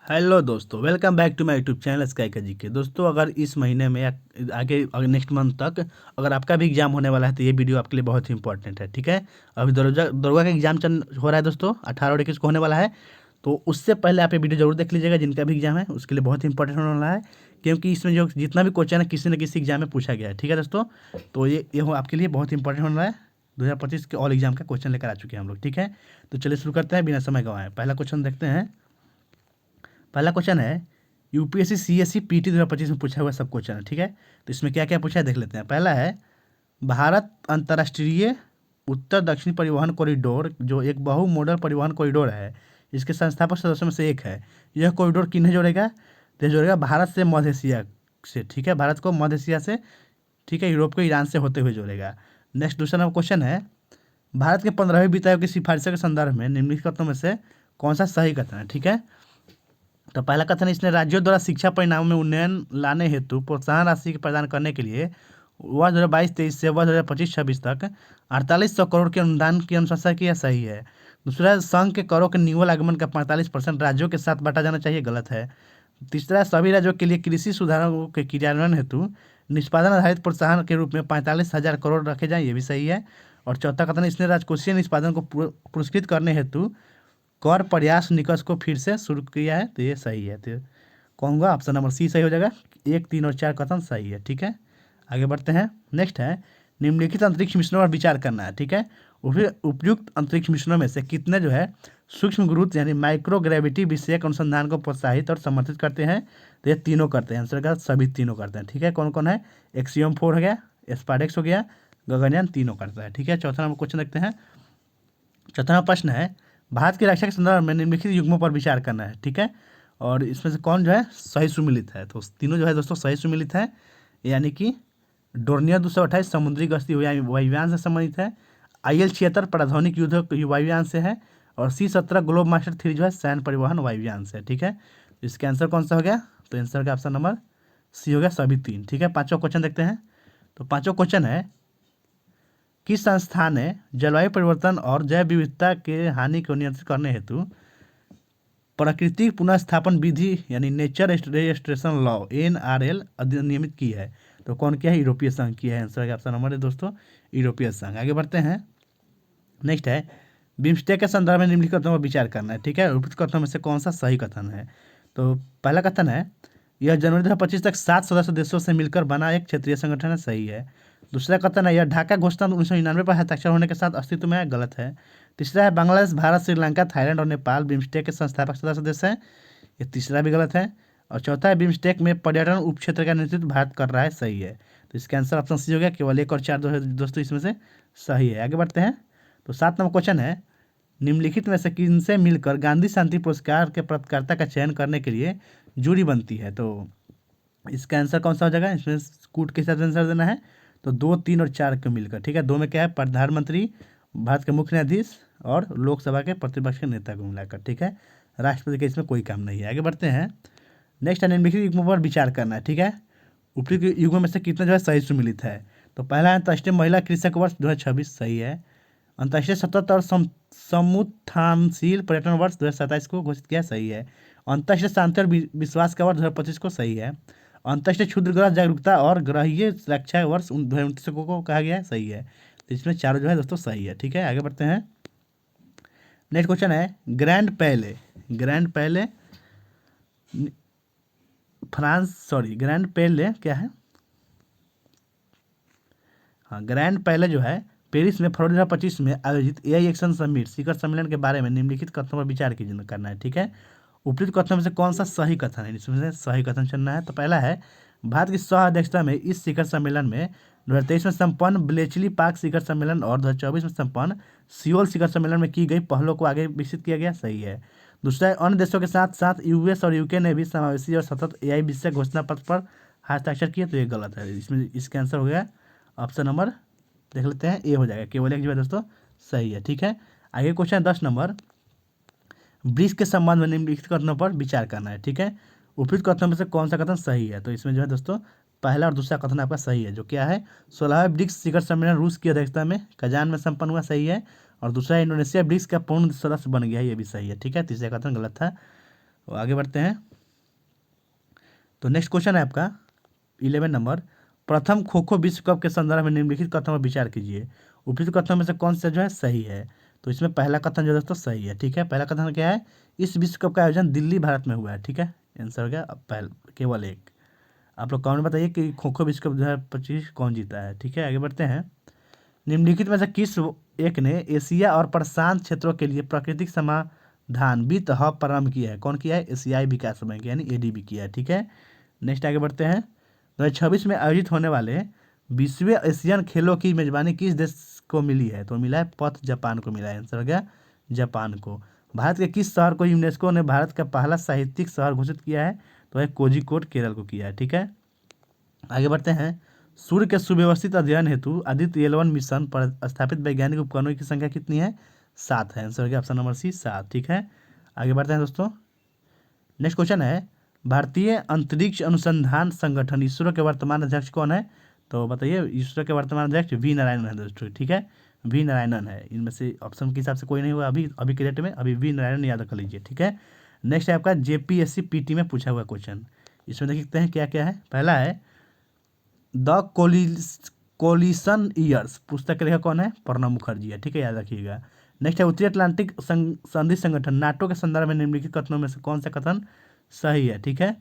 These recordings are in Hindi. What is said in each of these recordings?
हेलो दोस्तों, welcome back to my YouTube channel sky का जीके। दोस्तों, अगर इस महीने में या आगे नेक्स्ट मंथ तक अगर आपका भी एग्जाम होने वाला है तो ये वीडियो आपके लिए बहुत ही इंपॉर्टेंट है। ठीक है, अभी दरोगा का एग्जाम चल हो रहा है दोस्तों, 18 और 21 को होने वाला है। तो उससे पहले आप ये वीडियो जरूर देख लीजिएगा। जिनका भी एग्जाम है उसके लिए बहुत ही इंपॉर्टेंट होने वाला है, क्योंकि इसमें जो जितना भी क्वेश्चन है किसी न किसी एग्जाम में पूछा गया है। ठीक है दोस्तों, तो ये आपके लिए बहुत इंपॉर्टेंट होने वाला है। 2025 के ऑल एग्जाम का क्वेश्चन लेकर आ चुके हैं हम लोग। ठीक है, तो चलिए शुरू करते हैं बिना समय गंवाए। पहला क्वेश्चन देखते हैं। पहला क्वेश्चन है यूपीएससी सीएससी पीटी 2025 में पूछा हुआ सब क्वेश्चन है। ठीक है, तो इसमें क्या क्या पूछा है देख लेते हैं। पहला है भारत अंतर्राष्ट्रीय उत्तर दक्षिण परिवहन कॉरिडोर, जो एक बहु मॉडल परिवहन कॉरिडोर है, इसके संस्थापक सदस्यों में से एक है। यह कॉरिडोर किन्हें जोड़ेगा? तो यह जोड़ेगा भारत से मध्य एशिया से। ठीक है, भारत को मध्य एशिया से, ठीक है, यूरोप को ईरान से होते हुए जोड़ेगा। नेक्स्ट दूसरा नंबर क्वेश्चन है भारत के 15वें वित्त आयोग की सिफारिशों के संदर्भ में निम्नलिखित कथनों में से कौन सा सही कथन है? ठीक है, तो पहला कथन है इसने राज्यों द्वारा शिक्षा परिणामों में उन्नयन लाने हेतु प्रोत्साहन राशि प्रदान करने के लिए वर्ष 2022-23 से वर्ष 2025-26 तक 4800 करोड़ के अनुदान की अनुशंसा की, यह सही है। दूसरा, संघ के करों के निव्वल आगमन का 45% राज्यों के साथ बांटा जाना चाहिए, गलत है। तीसरा, सभी राज्यों के लिए कृषि सुधारों के क्रियान्वयन हेतु निष्पादन आधारित प्रोत्साहन के रूप में 45,000 करोड़ रखे जाएं, ये भी सही है। और चौथा कथन, इसने राजकोषीय निष्पादन को पुरस्कृत करने हेतु कर प्रयास निकष को फिर से शुरू किया है, तो ये सही है। तो कहूँगा ऑप्शन नंबर सी सही हो जाएगा। 1, 3 और 4 कथन सही है। ठीक है, आगे बढ़ते हैं। नेक्स्ट है निम्नलिखित अंतरिक्ष मिशनों पर विचार करना है। ठीक है, उपयुक्त अंतरिक्ष मिशनों में से कितने जो है सूक्ष्म गुरुत्व यानी माइक्रो ग्रेविटी विषयक अनुसंधान को प्रोत्साहित और समर्थित करते हैं? तो ये तीनों करते हैं। आंसर का सभी तीनों करते हैं। ठीक है, कौन कौन है? एक्सियम 4 हो गया, स्पार्डेक्स हो गया, गगनयान, तीनों करता है। ठीक है, चौथा नंबर क्वेश्चन देखते हैं। चौथा प्रश्न है भारत की रक्षा के संदर्भ में निम्नलिखित युग्मों पर विचार करना है। ठीक है, और इसमें से कौन जो है सही सुमिलित है? तो तीनों जो है दोस्तों सही सुमिलित है, यानी कि डोर्नियर 228 समुद्री गश्ती वायुयान से संबंधित है, IL-76 प्राधानिक युद्ध वायुयान से है, और C-17 ग्लोब मास्टर 3 जो है सैन्य परिवहन वायुयान से। ठीक है, इसका आंसर कौन सा हो गया? तो आंसर का ऑप्शन नंबर सी हो गया, सभी तीन। ठीक है, पांचवा क्वेश्चन देखते हैं। तो पांचवा क्वेश्चन है किस संस्था ने जलवायु परिवर्तन और जैव विविधता के हानि को नियंत्रित करने हेतु प्राकृतिक पुनर्स्थापन विधि यानी नेचर रेस्टोरेशन लॉ NRL अधिनियमित की है? तो कौन किया है? यूरोपीय संघ किया है। आंसर का ऑप्शन नंबर है दोस्तों यूरोपीय संघ। आगे बढ़ते हैं। नेक्स्ट है बिम्स्टेक के संदर्भ में निम्नलिखित कथनों पर विचार करना है। ठीक है, उपयुक्त कथनों में से कौन सा सही कथन है? तो पहला कथन है यह जनवरी 2025 तक 7 सदस्य देशों से मिलकर बना एक क्षेत्रीय संगठन है, सही है। दूसरा कथन है यह ढाका घोषणा 1999 पर हस्ताक्षर होने के साथ अस्तित्व में है, गलत है। तीसरा है बांग्लादेश, भारत, श्रीलंका, थाईलैंड और नेपाल बिम्स्टेक के संस्थापक सदस्य देश हैं, ये तीसरा भी गलत है। और चौथा है बिम्स्टेक में पर्यटन उपक्षेत्र का नेतृत्व भारत कर रहा है, सही है। तो इसका आंसर ऑप्शन सी हो गया। केवल 1 और 4 दोस्तों इसमें से सही है। आगे बढ़ते हैं। तो 7 नंबर क्वेश्चन है निम्नलिखित में से किनसे मिलकर गांधी शांति पुरस्कार के प्राप्तकर्ता का चयन करने के लिए जूरी बनती है? तो इसका आंसर कौन सा हो जाएगा? इसमें कूट के साथ आंसर देना है। तो 2, 3 और 4 को मिलकर। ठीक है, 2 में क्या है? प्रधानमंत्री, भारत के मुख्य न्यायाधीश और लोकसभा के प्रतिपक्ष के नेता को मिलाकर। ठीक है, राष्ट्रपति का इसमें कोई काम नहीं है। आगे बढ़ते हैं। नेक्स्ट निम्नलिखित युग्मों पर विचार करना है। ठीक है, उपयुक्त युग्मों में से कितना जो है सही सुमिलित है? तो पहला है अंतर्राष्ट्रीय महिला कृषक वर्ष 2026, सही है। अंतर्राष्ट्रीय सतत और समुत्थानशील पर्यटन वर्ष 2027 को घोषित किया, सही है। अंतर्राष्ट्रीय शांति और विश्वास का वर्ष 2025 को, सही है। अंतर्राष्ट्रीय क्षुद्रग्रह जागरूकता और ग्रहीय रक्षा वर्ष 2029 को कहा गया है, सही है। तो इसमें चारों जो है दोस्तों सही है। ठीक है, आगे बढ़ते हैं। नेक्स्ट क्वेश्चन है ग्रैंड पैले ग्रैंड पैले क्या है? हाँ, ग्रैंड पैले जो है पेरिस में फरवरी 2025 में आयोजित AI एक्शन समिट शिखर सम्मेलन के बारे में निम्नलिखित कथनों पर विचार करना है। ठीक है, उपयुक्त कथनों में से कौन सा सही कथन है? इसमें से सही कथन चुनना है। तो पहला है भारत की सह अध्यक्षता में इस शिखर सम्मेलन में 2023 में संपन्न ब्लेचली पार्क शिखर सम्मेलन और 2024 में संपन्न सियोल शिखर सम्मेलन में की गई पहलों को आगे विकसित किया गया, सही है। दूसरा है अन्य देशों के साथ साथ US और UK ने भी समावेशी और सतत AI विषय घोषणा पत्र पर हस्ताक्षर किए, तो ये गलत है। इसमें इसका आंसर हो गया ऑप्शन नंबर देख लेते हैं, ए हो जाएगा। केवल एक जो है दोस्तों सही है। ठीक है, आगे क्वेश्चन है 10 नंबर ब्रिक्स के संबंध में निम्नलिखित कथनों पर विचार करना है। ठीक है, उपयुक्त कथनों में से कौन सा कथन सही है? तो इसमें जो है दोस्तों पहला और दूसरा कथन आपका सही है, जो क्या है 16वें ब्रिक्स शिखर सम्मेलन रूस की अध्यक्षता में कजान में संपन्न हुआ, सही है। और दूसरा इंडोनेशिया ब्रिक्स का पूर्ण सदस्य बन गया है, ये भी सही है। ठीक है, तीसरा कथन गलत था। तो आगे बढ़ते हैं। तो नेक्स्ट क्वेश्चन है आपका 11 नंबर, प्रथम खो खो विश्व कप के संदर्भ में निम्नलिखित कथनों पर विचार कीजिए। उपयुक्त कथनों में से कौन सा जो है सही है? तो इसमें पहला कथन जो है दोस्तों सही है। ठीक है, पहला कथन क्या है? इस विश्व कप का आयोजन दिल्ली भारत में हुआ है। ठीक है, आंसर हो गया पहला केवल एक। आप लोग कमेंट बताइए कि खो खो विश्व कप 2025 कौन जीता है। ठीक है, आगे बढ़ते हैं। निम्नलिखित में से किस एक ने एशिया और प्रशांत क्षेत्रों के लिए प्राकृतिक समाधान वित्त हब प्रारंभ किया है? कौन किया है? एशियाई विकास बैंक यानी एडीबी किया है। ठीक है, नेक्स्ट आगे बढ़ते हैं। 2026 में आयोजित होने वाले 20वें एशियन खेलों की मेजबानी किस देश को मिली है? तो मिला है पथ जापान को मिला है। आंसर हो गया जापान को। भारत के किस शहर को यूनेस्को ने भारत का पहला साहित्यिक शहर घोषित किया है? तो है कोझिकोड, केरल को किया है। ठीक है, आगे बढ़ते हैं। सूर्य के सुव्यवस्थित अध्ययन हेतु आदित्य L1 मिशन पर स्थापित वैज्ञानिक उपकरणों की संख्या कितनी है? 7 है। आंसर हो गया ऑप्शन नंबर सी 7। ठीक है, आगे बढ़ते हैं दोस्तों। नेक्स्ट क्वेश्चन है, भारतीय अंतरिक्ष अनुसंधान संगठन इसरो के वर्तमान अध्यक्ष कौन है? तो बताइए, इसरो के वर्तमान अध्यक्ष वी नारायणन है दोस्तों। ठीक है, वी नारायणन है। इनमें से ऑप्शन के हिसाब से कोई नहीं हुआ अभी अभी के डेट में, अभी वी नारायणन याद कर लीजिए। ठीक है, नेक्स्ट है आपका जेपीएससी पीटी में पूछा हुआ क्वेश्चन। इसमें देखते हैं क्या क्या है। पहला है द कोलिशन ईयर्स, पुस्तक के लेखक कौन है? प्रणब मुखर्जी है। ठीक है, याद रखिएगा। नेक्स्ट है उत्तरी अटलांटिक संधि संगठन नाटो के संदर्भ में निम्नलिखित कथनों में से कौन सा कथन सही है? ठीक है,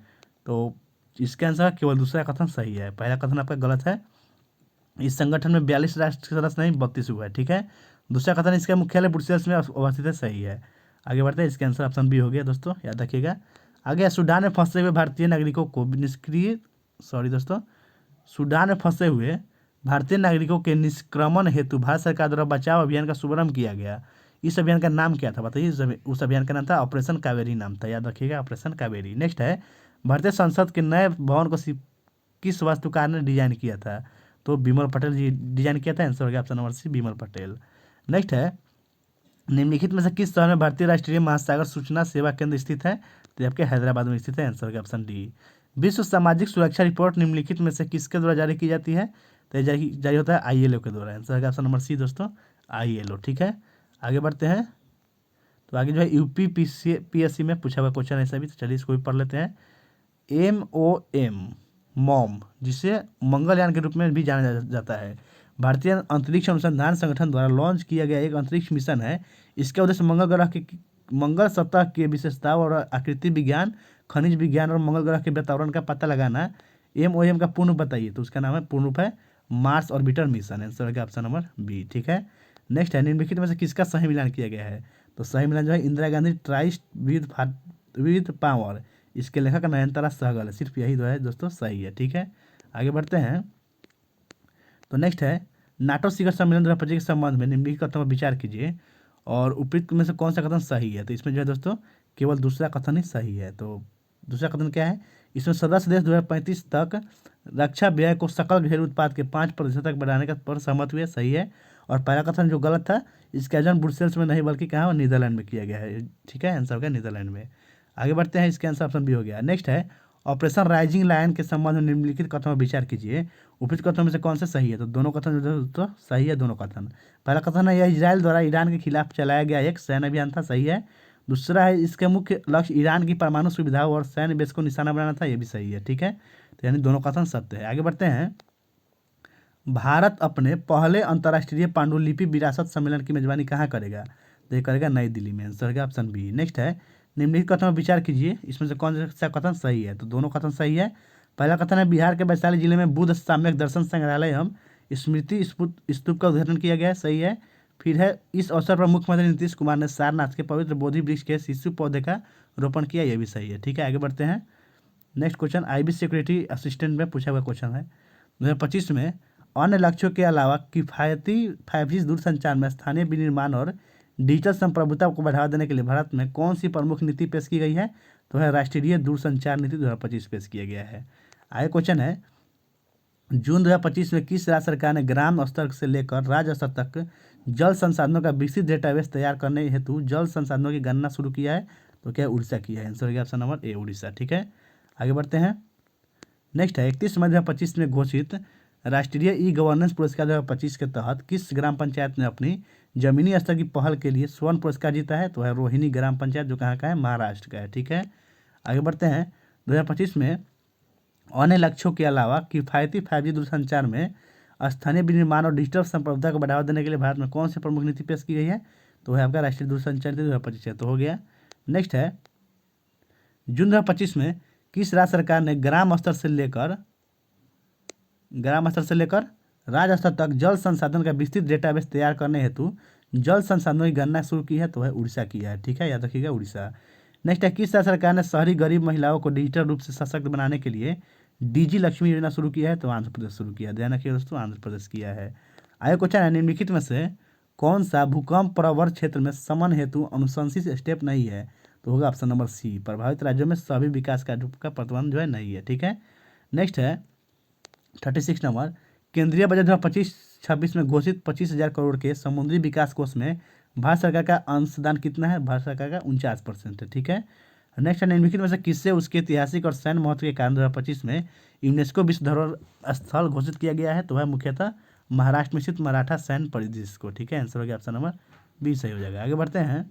तो इसके आंसर केवल दूसरा कथन सही है, पहला कथन आपका गलत है। इस संगठन में 42 राष्ट्र सदस्य नहीं 32 हुआ है। ठीक है, दूसरा कथन इसका मुख्यालय ब्रुसेल्स में अवस्थित है, सही है। आगे बढ़ते हैं, इसका आंसर ऑप्शन बी हो गया दोस्तों, याद रखिएगा। आगे सूडान में फंसे हुए भारतीय नागरिकों को निष्क्रिय दोस्तों, सूडान में फंसे हुए भारतीय नागरिकों के निष्क्रमण हेतु भारत सरकार द्वारा बचाव अभियान का शुभारंभ किया गया। इस अभियान का नाम क्या था? बताइए। उस अभियान का नाम था ऑपरेशन कावेरी, नाम था, याद रखिएगा ऑपरेशन कावेरी। नेक्स्ट है भारतीय संसद के नए भवन को किस वास्तुकार ने डिजाइन किया था? तो बिमल पटेल जी डिजाइन किया था। आंसर हो गया option number C Bimal Patel. Next है निम्नलिखित में से किस शहर में भारतीय राष्ट्रीय महासागर सूचना सेवा केंद्र स्थित है? तो आपके हैदराबाद में स्थित है। आंसर हो गया ऑप्शन डी। विश्व सामाजिक सुरक्षा रिपोर्ट निम्नलिखित में से किसके द्वारा जारी की जाती है? तो ये जारी होता है ILO के द्वारा। आंसर हो गया ऑप्शन नंबर सी दोस्तों, ILO। ठीक है, आगे बढ़ते हैं। तो आगे जो है यूपी PSC में पूछा हुआ क्वेश्चन ऐसा भी, तो चलिए इसको भी पढ़ लेते हैं। MOM जिसे मंगलयान के रूप में भी जाना जाता है, भारतीय अंतरिक्ष अनुसंधान संगठन द्वारा लॉन्च किया गया एक अंतरिक्ष मिशन है। इसका उद्देश्य मंगल सतह के विशेषताओं और आकृति विज्ञान, खनिज विज्ञान और मंगल ग्रह के वातावरण का पता लगाना। MOM का पूर्ण रूप बताइए। तो उसका नाम है पूर्ण रूप है मार्स ऑर्बिटर मिशन। आंसर हो गया ऑप्शन नंबर बी। ठीक है, नेक्स्ट है निम्नलिखित में से किसका सही मिलान किया गया है? तो सही मिलान जो है Indira Gandhi tryst with power, इसके लेखक नयनतारा सहगल है। सिर्फ यही दो है दोस्तों सही है। ठीक है, आगे बढ़ते हैं। तो नेक्स्ट है नाटो शिखर सम्मेलन 2025 के संबंध में निम्नलिखित कथनों पर विचार कीजिए और उपयुक्त में से कौन सा कथन सही है? तो इसमें जो है दोस्तों केवल दूसरा कथन ही सही है। तो दूसरा कथन क्या है? इसमें सदस्य देश 2035 तक रक्षा व्यय को सकल घरेलू उत्पाद के 5% तक बढ़ाने का पर सहमत हुए, सही है। और पहला कथन जो गलत था, इसका आयोजन ब्रुसेल्स में नहीं बल्कि कहाँ, नीदरलैंड में किया गया है। ठीक है, आंसर हो गया नीदरलैंड में। आगे बढ़ते हैं, इसका आंसर ऑप्शन बी हो गया। नेक्स्ट है ऑपरेशन राइजिंग लायन के संबंध में निम्नलिखित कथनों पर विचार कीजिए, उपयुक्त कथनों में से कौन सा सही है? तो दोनों कथन जो तो सही है, दोनों कथन। पहला कथन है यह इजराइल द्वारा ईरान के खिलाफ चलाया गया एक सैन्य अभियान था, सही है। दूसरा है इसके मुख्य लक्ष्य ईरान की परमाणु सुविधाओं और सैन्य बेस को निशाना बनाना था, यह भी सही है। ठीक है, तो यानी दोनों कथन सत्य है। आगे बढ़ते हैं। भारत अपने पहले अंतर्राष्ट्रीय पांडुलिपि विरासत सम्मेलन की मेजबानी कहाँ करेगा? तो ये करेगा नई दिल्ली में। आंसर है ऑप्शन बी। नेक्स्ट है निम्नलिखित कथन पर विचार कीजिए, इसमें से कौन सा कथन सही है? तो दोनों कथन सही है। पहला कथन है बिहार के वैशाली जिले में बुद्ध सम्यक दर्शन संग्रहालय एवं स्मृति स्तूप का उद्घाटन किया गया है, सही है। फिर है इस अवसर पर मुख्यमंत्री नीतीश कुमार ने सारनाथ के पवित्र बोधि वृक्ष के शिशु पौधे का रोपण किया, यह भी सही है। ठीक है, आगे बढ़ते हैं। Next question IB security assistant में पूछा हुआ क्वेश्चन है 2025 में अन्य लक्ष्यों के अलावा किफ़ायती 5G दूरसंचार में स्थानीय विनिर्माण और डिजिटल संप्रभुता को बढ़ावा देने के लिए भारत में कौन सी प्रमुख नीति पेश की गई है? तो है राष्ट्रीय दूरसंचार नीति 2025 पेश किया गया है। आगे क्वेश्चन है जून 2025 में किस राज्य सरकार ने ग्राम स्तर से लेकर राज्य स्तर तक जल संसाधनों का विकसित डेटाबेस तैयार करने हेतु जल संसाधनों की गणना शुरू किया है? तो क्या उड़ीसा किया है। आंसर हो गया ऑप्शन नंबर ए उड़ीसा। ठीक है, आगे बढ़ते हैं। नेक्स्ट है 31 मई 2025 में घोषित राष्ट्रीय E-गवर्नेंस पुरस्कार 2025 के तहत किस ग्राम पंचायत ने अपनी जमीनी स्तर की पहल के लिए स्वर्ण पुरस्कार जीता है? तो है रोहिणी ग्राम पंचायत, जो कहाँ का है, महाराष्ट्र का है। ठीक है, आगे बढ़ते हैं 2025 में अन्य लक्ष्यों के अलावा किफ़ायती 5G दूरसंचार में स्थानीय विनिर्माण और डिजिटल संप्रभुता को बढ़ावा देने के लिए भारत में कौन सी प्रमुख नीति पेश की गई है? तो है आपका राष्ट्रीय दूरसंचार नीति 2025 है। तो हो गया। नेक्स्ट है जून 2025 में किस राज्य सरकार ने ग्राम स्तर से लेकर राज्य स्तर तक जल संसाधन का विस्तृत डेटाबेस तैयार करने हेतु जल संसाधनों की गणना शुरू की है? तो है उड़ीसा की है। ठीक है, याद रखिएगा उड़ीसा। नेक्स्ट है किस राज्य सरकार ने शहरी गरीब महिलाओं को डिजिटल रूप से सशक्त बनाने के लिए डीजी लक्ष्मी योजना शुरू किया है? तो आंध्र प्रदेश शुरू किया है। ध्यान रखिए दोस्तों, आंध्र प्रदेश किया है। आगे क्वेश्चन है निम्नलिखित में से कौन सा भूकंप प्रवण क्षेत्र में समन हेतु अनुशंसित स्टेप नहीं है? तो होगा ऑप्शन नंबर सी, प्रभावित राज्यों में सभी विकास कार्यों का प्रतिबंध जो है नहीं है। ठीक है। नेक्स्ट है 36 नंबर केंद्रीय बजट 2025-26 में घोषित 25,000 करोड़ के समुद्री विकास कोष में भारत सरकार का अंशदान कितना है? भारत सरकार का 49% है। ठीक है। नेक्स्ट है निम्नलिखित में से किससे उसके ऐतिहासिक और सैन्य महत्व के कारण 2025 में यूनेस्को विश्व धरोहर स्थल घोषित किया गया है? तो वह मुख्यतः महाराष्ट्र में स्थित मराठा सैन्य परिदृश्य को। ठीक है, आंसर हो गया ऑप्शन नंबर बी सही हो जाएगा। आगे बढ़ते हैं।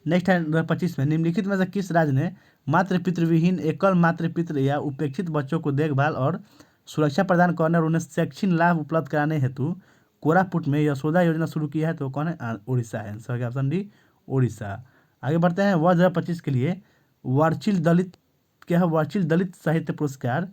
नेक्स्ट है 2025 में निम्नलिखित में से किस राज्य ने मातृ पितृविहीन एकल मातृ पितृ या उपेक्षित बच्चों को देखभाल और सुरक्षा प्रदान करने और उन्हें शैक्षिक लाभ उपलब्ध कराने हेतु कोरापुट में यशोदा योजना शुरू की है? तो कौन है? उड़ीसा है। आंसर हो गया ऑप्शन डी उड़ीसा। आगे बढ़ते हैं। वर्ष 2025 के लिए वर्चिल दलित साहित्य पुरस्कार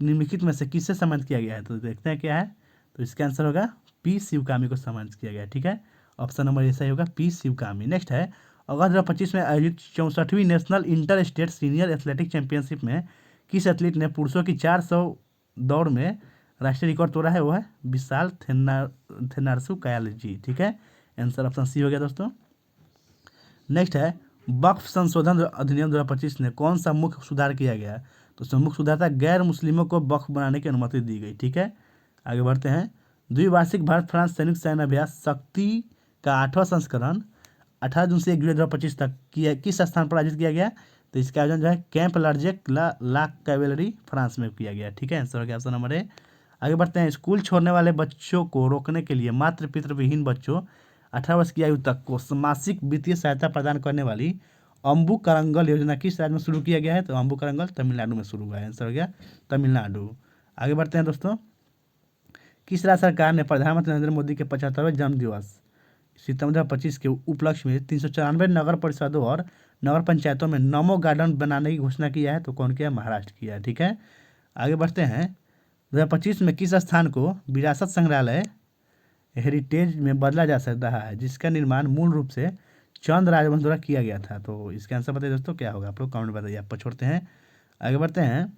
निम्नलिखित में से किससे सम्मानित किया गया है? तो देखते हैं क्या है। तो इसका आंसर होगा पी शिवकामी को सम्मानित किया गया। ठीक है, ऑप्शन नंबर ए सही होगा, पी शिवकामी। नेक्स्ट है अगस्त 2025 में आयोजित 64वीं national interstate senior athletic championship में किस एथलीट ने पुरुषों की 400 दौड़ में राष्ट्रीय रिकॉर्ड तोड़ा है? वो है विशाल थेनारसु कायालजी। ठीक है, आंसर ऑप्शन सी हो गया दोस्तों। नेक्स्ट है वक्फ संशोधन अधिनियम 2025 ने कौन सा मुख्य सुधार किया गया? तो मुख्य सुधार था गैर मुस्लिमों को वक्फ बनाने की अनुमति दी गई। ठीक है, आगे बढ़ते हैं। द्विवार्षिक भारत फ्रांस संयुक्त सैन्य अभ्यास शक्ति का 8वां संस्करण 18 जून से 1 जुलाई 2025 तक किस स्थान पर आयोजित किया गया? तो इसका आयोजन जो है कैंप लार्जेक ला कैवेलरी फ्रांस में किया गया। ठीक है, आंसर हो गया ऑप्शन नंबर ए। आगे बढ़ते हैं। स्कूल छोड़ने वाले बच्चों को रोकने के लिए मातृ पितृविहीन बच्चों 18 वर्ष की आयु तक को मासिक वित्तीय सहायता प्रदान करने वाली अम्बु करंगल योजना किस राज्य में शुरू किया गया है? तो अम्बु करंगल तमिलनाडु में शुरू हुआ है। आंसर हो गया तमिलनाडु। आगे बढ़ते हैं दोस्तों। किस राज्य सरकार ने प्रधानमंत्री नरेंद्र मोदी के 75वें जन्म दिवस सितंबर 2025 के उपलक्ष्य में 394 नगर परिषदों और नगर पंचायतों में नमो गार्डन बनाने की घोषणा किया है? तो कौन किया? महाराष्ट्र किया है। ठीक है, आगे बढ़ते हैं। 2025 में किस स्थान को विरासत संग्रहालय हेरिटेज में बदला जा रहा है जिसका निर्माण मूल रूप से चंद राजवंश द्वारा किया गया था? तो इसका आंसर बताइए दोस्तों, क्या होगा? आप लोग कमेंट बताइए। आप छोड़ते हैं, आगे बढ़ते हैं।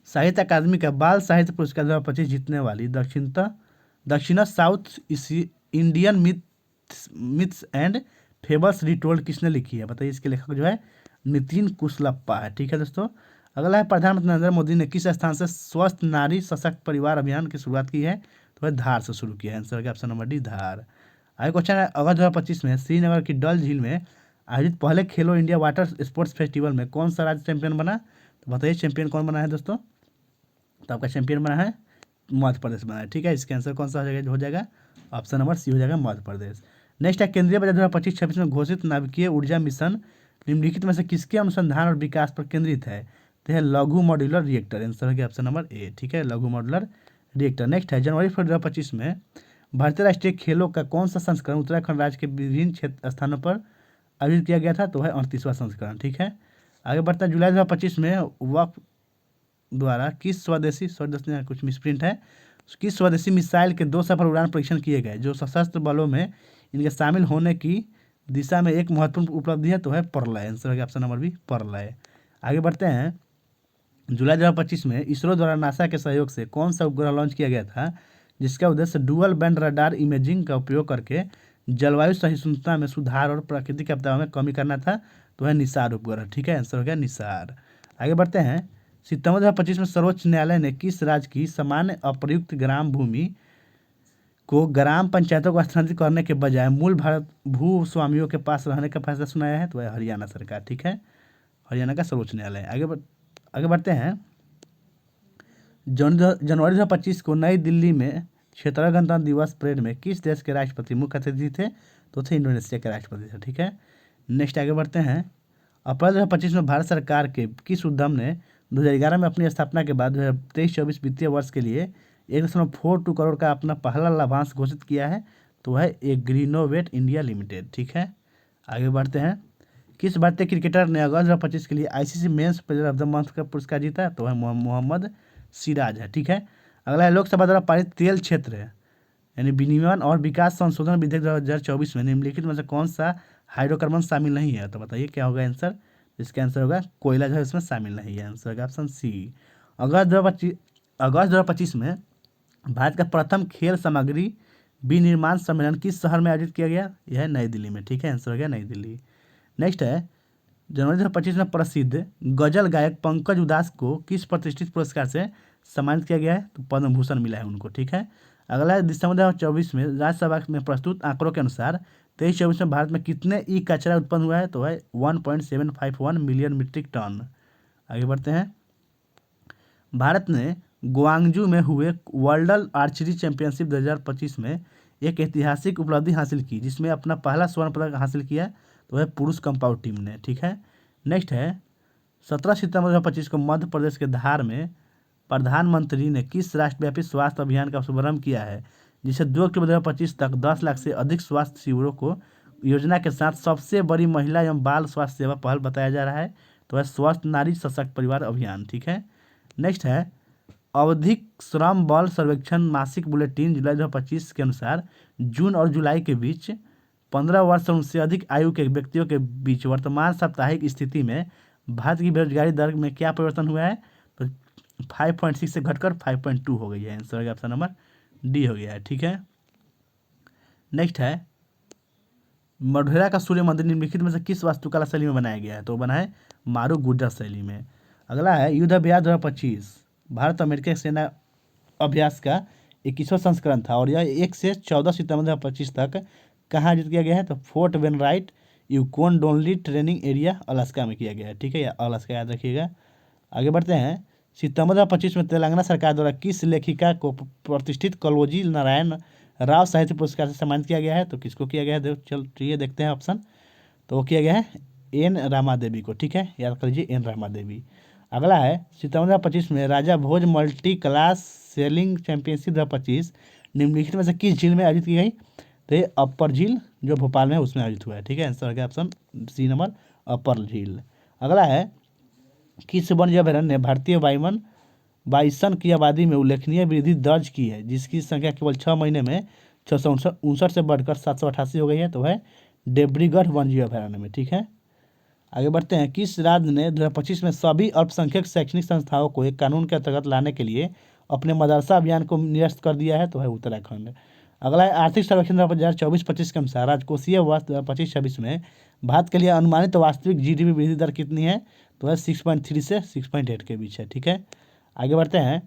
साहित्य अकादमी का बाल साहित्य पुरस्कार 2025 जीतने वाली दक्षिण south Indian myths and fables retold किसने लिखी है? बताइए। इसके लेखक जो है नितिन कुशलप्पा है। ठीक है दोस्तों। अगला है प्रधानमंत्री नरेंद्र मोदी ने किस स्थान से स्वस्थ नारी सशक्त परिवार अभियान की शुरुआत की है? तो वह धार से शुरू किया है। आंसर का ऑप्शन नंबर डी धार। आगे क्वेश्चन है अगस्त 2025 में श्रीनगर की डल झील में आयोजित पहले खेलो इंडिया वाटर स्पोर्ट्स फेस्टिवल में कौन सा राज्य चैंपियन बना? तो बताइए चैंपियन कौन बना है दोस्तों? तो आपका चैंपियन बना है मध्य प्रदेश बना है। ठीक है, इसका आंसर कौन सा हो जाएगा? ऑप्शन नंबर सी हो जाएगा, मध्य प्रदेश। नेक्स्ट है केंद्रीय बजट 2025-26 में घोषित नाभिकीय ऊर्जा मिशन निम्नलिखित में से किसके अनुसंधान और विकास पर केंद्रित है? तो है लघु मॉड्यूलर रिएक्टर। आंसर है ऑप्शन नंबर ए। ठीक है, लघु मॉड्यूलर रिएक्टर। नेक्स्ट है जनवरी 2025 में भारतीय राष्ट्रीय खेलों का कौन सा संस्करण उत्तराखंड राज्य के विभिन्न क्षेत्र स्थानों पर आयोजित किया गया था? तो है 38वां संस्करण। ठीक है, आगे बढ़ता है। जुलाई 2025 में वक्फ द्वारा किस स्वदेशी कुछ मिसप्रिंट है, किस स्वदेशी मिसाइल के 2 सफल उड़ान परीक्षण किए गए जो सशस्त्र बलों में इनके शामिल होने की दिशा में एक महत्वपूर्ण उपलब्धि है? तो है परलय। आंसर है ऑप्शन नंबर बी परलय। आगे बढ़ते हैं। जुलाई 2025 में इसरो द्वारा नासा के सहयोग से कौन सा उपग्रह लॉन्च किया गया था जिसका उद्देश्य डुअल बैंड रडार इमेजिंग का उपयोग करके जलवायु सहिष्णुता में सुधार और प्राकृतिक आपदाओं में कमी करना था? तो है निसार उपग्रह। ठीक है, आंसर हो गया निसार। आगे बढ़ते हैं। सितंबर 2025 में सर्वोच्च न्यायालय ने किस राज्य की सामान्य अप्रयुक्त ग्राम भूमि को ग्राम पंचायतों को स्थानांतरित करने के बजाय मूल भारत भू स्वामियों के पास रहने का फैसला सुनाया है? तो है हरियाणा सरकार। ठीक है, हरियाणा का सर्वोच्च न्यायालय। आगे बढ़ते हैं। जनवरी 2025 को नई दिल्ली में 76वें गणतंत्र दिवस परेड में किस देश के राष्ट्रपति मुख्य अतिथि थे? तो थे इंडोनेशिया के राष्ट्रपति थे। ठीक है, नेक्स्ट आगे बढ़ते हैं। अप्रैल 2025 में भारत सरकार के किस उद्यम ने 2011 में अपनी स्थापना के बाद 2023-24 वित्तीय वर्ष के लिए 1.42 करोड़ का अपना पहला लाभांश घोषित किया है? तो वह एग्रीनोवेट इंडिया लिमिटेड। ठीक है, आगे बढ़ते हैं। किस भारतीय क्रिकेटर ने अगस्त 2025 के लिए ICC men's player of the month का पुरस्कार जीता? तो वह मोहम्मद सिराज है। ठीक है, अगला है लोकसभा द्वारा पारित तेल क्षेत्र यानी विनियमन और विकास संशोधन विधेयक 2024 में निम्नलिखित में से कौन सा हाइड्रोकार्बन शामिल नहीं है? तो बताइए क्या होगा आंसर। इसका आंसर होगा कोयला जो है इसमें शामिल नहीं है। आंसर होगा ऑप्शन सी। अगस्त 2025 में भारत का प्रथम खेल सामग्री विनिर्माण सम्मेलन किस शहर में आयोजित किया गया? यह है नई दिल्ली में। ठीक है, आंसर हो गया नई दिल्ली। नेक्स्ट है जनवरी 2025 में प्रसिद्ध गजल गायक पंकज उदास को किस प्रतिष्ठित पुरस्कार से सम्मानित किया गया है? तो पद्म भूषण मिला है उनको। ठीक है, अगला है दिसंबर 2024 में राज्यसभा में प्रस्तुत आंकड़ों के अनुसार 23-24 में भारत में कितने ई कचरा उत्पन्न हुआ है? तो है 1.751 मिलियन मीट्रिक टन। आगे बढ़ते हैं। भारत ने ग्वांगजू में हुए वर्ल्ड आर्चरी चैंपियनशिप 2025 में एक ऐतिहासिक उपलब्धि हासिल की जिसमें अपना पहला स्वर्ण पदक हासिल किया, तो वह पुरुष कंपाउंड टीम ने। ठीक है, नेक्स्ट है 17 सितंबर 2025 को मध्य प्रदेश के धार में प्रधानमंत्री ने किस राष्ट्रव्यापी स्वास्थ्य अभियान का शुभारंभ किया है जिसे 2 अक्टूबर 2025 तक 10 लाख से अधिक स्वास्थ्य शिविरों को योजना के साथ सबसे बड़ी महिला एवं बाल स्वास्थ्य सेवा पहल बताया जा रहा है? तो वह स्वस्थ नारी सशक्त परिवार अभियान। ठीक है, नेक्स्ट है आवधिक श्रम बल सर्वेक्षण मासिक बुलेटिन जुलाई 2025 के अनुसार जून और जुलाई के बीच 15 वर्ष और उससे अधिक आयु के व्यक्तियों के बीच वर्तमान साप्ताहिक स्थिति में भारत की बेरोजगारी दर में क्या परिवर्तन हुआ है? तो 5.6 से घटकर 5.2 हो गई है। आंसर ऑप्शन नंबर डी हो गया है। ठीक है, नेक्स्ट है मढेरा का सूर्य मंदिर निम्नलिखित में से किस वास्तुकला शैली में बनाया गया है? तो बना है मारू गुर्जर शैली में। अगला है युद्ध अभ्यास 2025 भारत अमेरिका सेना अभ्यास का 21वां संस्करण था और यह 1 से 14 सितंबर 2025 तक कहाँ आयोजित किया गया है? तो fort Wainwright Yukon डोनली training area Alaska में किया गया है। ठीक है, या अलास्का याद रखिएगा। आगे बढ़ते हैं। सितंबर 2025 में तेलंगाना सरकार द्वारा किस लेखिका को प्रतिष्ठित कलवोजी नारायण राव साहित्य पुरस्कार से सम्मानित किया गया है? तो किसको किया गया है? चलिए देखते हैं ऑप्शन। तो वो किया गया है एन रामा देवी को। ठीक है, याद कर लीजिए एन रामा देवी। अगला है सितंबर 2025 में राजा भोज मल्टी क्लास सेलिंग चैंपियनशिप 2025 निम्नलिखित में से किस झील में आयोजित की गई? तो ये अपर झील जो भोपाल में है उसमें आयोजित हुआ है। ठीक है, आंसर है ऑप्शन सी नंबर अपर झील। अगला है किस वन्य अभयारण्य ने भारतीय बाइसन की आबादी में उल्लेखनीय वृद्धि दर्ज की है जिसकी संख्या केवल 6 महीने में 659 से बढ़कर 788 हो गई है? तो है देब्रीगढ़ वन्य अभयारण्य में। ठीक है, आगे बढ़ते हैं। किस राज्य ने 2025 में सभी अल्पसंख्यक शैक्षणिक संस्थाओं को एक कानून के अंतर्गत लाने के लिए अपने मदरसा अभियान को निरस्त कर दिया है? तो है उत्तराखंड। अगला है आर्थिक सर्वेक्षण 2024-25 के अनुसार राजकोषीय वर्ष 2025-26 में भारत के लिए अनुमानित वास्तविक जीडीपी वृद्धि दर कितनी है? तो है 6.3 से 6.8 के बीच है। ठीक है, आगे बढ़ते हैं।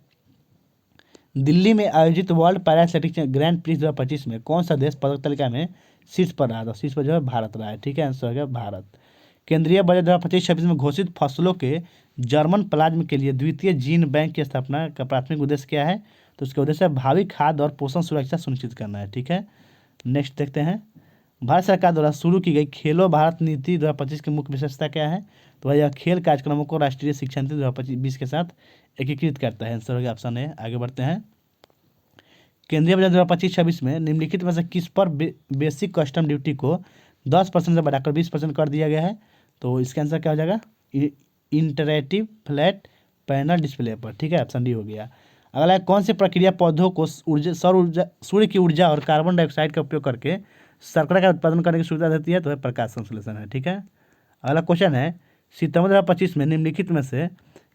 दिल्ली में आयोजित world para athletics grand prix 2025 में कौन सा देश पदक तालिका में शीर्ष पर रहा? तो शीर्ष पर जो है भारत रहा है। ठीक है, आंसर हो गया भारत। केंद्रीय बजट 2025-26 में घोषित फसलों के जर्मन प्लाज्म के लिए द्वितीय जीन बैंक की स्थापना का प्राथमिक उद्देश्य क्या है? तो उसका उद्देश्य भावी खाद्य और पोषण सुरक्षा सुनिश्चित करना है। ठीक है, नेक्स्ट देखते हैं। भारत सरकार द्वारा शुरू की गई खेलो भारत नीति 2025 की मुख्य विशेषता क्या है? तो यह खेल कार्यक्रमों को राष्ट्रीय शिक्षा नीति 2025 के साथ एकीकृत करता है। आंसर होगा ऑप्शन है। आगे बढ़ते हैं। केंद्रीय बजट 2025-26 में निम्नलिखित में से किस पर बेसिक कस्टम ड्यूटी को 10% से बढ़ाकर 20% कर दिया गया है? तो इसका आंसर क्या हो जाएगा? इंटरेक्टिव फ्लैट पैनल डिस्प्ले पर। ठीक है, ऑप्शन डी हो गया। अगला है कौन सी प्रक्रिया पौधों को सूर्य की ऊर्जा और कार्बन डाइऑक्साइड का उपयोग करके शर्करा का उत्पादन करने की सुविधा देती है? तो है प्रकाश संश्लेषण है। ठीक है, अगला क्वेश्चन है सितंबर 2025 में निम्नलिखित में से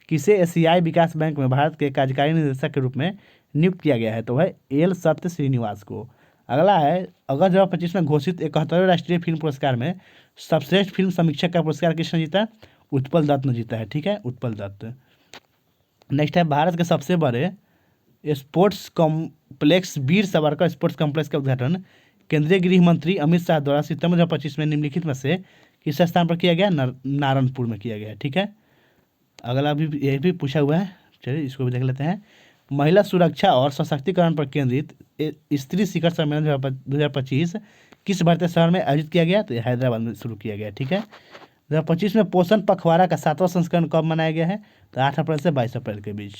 किसे एशियाई विकास बैंक में भारत के कार्यकारी निदेशक के रूप में नियुक्त किया गया है? तो है एल सत्य श्रीनिवास को। अगला है अगस्त 2025 में घोषित 71वें राष्ट्रीय फिल्म पुरस्कार में सर्वश्रेष्ठ फिल्म समीक्षक का पुरस्कार किसने जीता? उत्पल दत्त ने जीता है। ठीक है, उत्पल दत्त। नेक्स्ट है भारत के सबसे बड़े sports complex Veer Savarkar sports complex का उद्घाटन केंद्रीय गृह मंत्री अमित शाह द्वारा सितंबर 2025 में निम्नलिखित में से किस स्थान पर किया गया? नारायणपुर में किया गया है। ठीक है, अगला भी यह भी पूछा हुआ है, चलिए इसको भी देख लेते हैं। महिला सुरक्षा और सशक्तिकरण पर केंद्रित स्त्री शिखर सम्मेलन 2025 किस भारतीय शहर में आयोजित किया गया? तो हैदराबाद में शुरू किया गया। ठीक है, 2025 में पोषण पखवाड़ा का 7वां संस्करण कब मनाया गया है? तो 8 अप्रैल से 22 अप्रैल के बीच।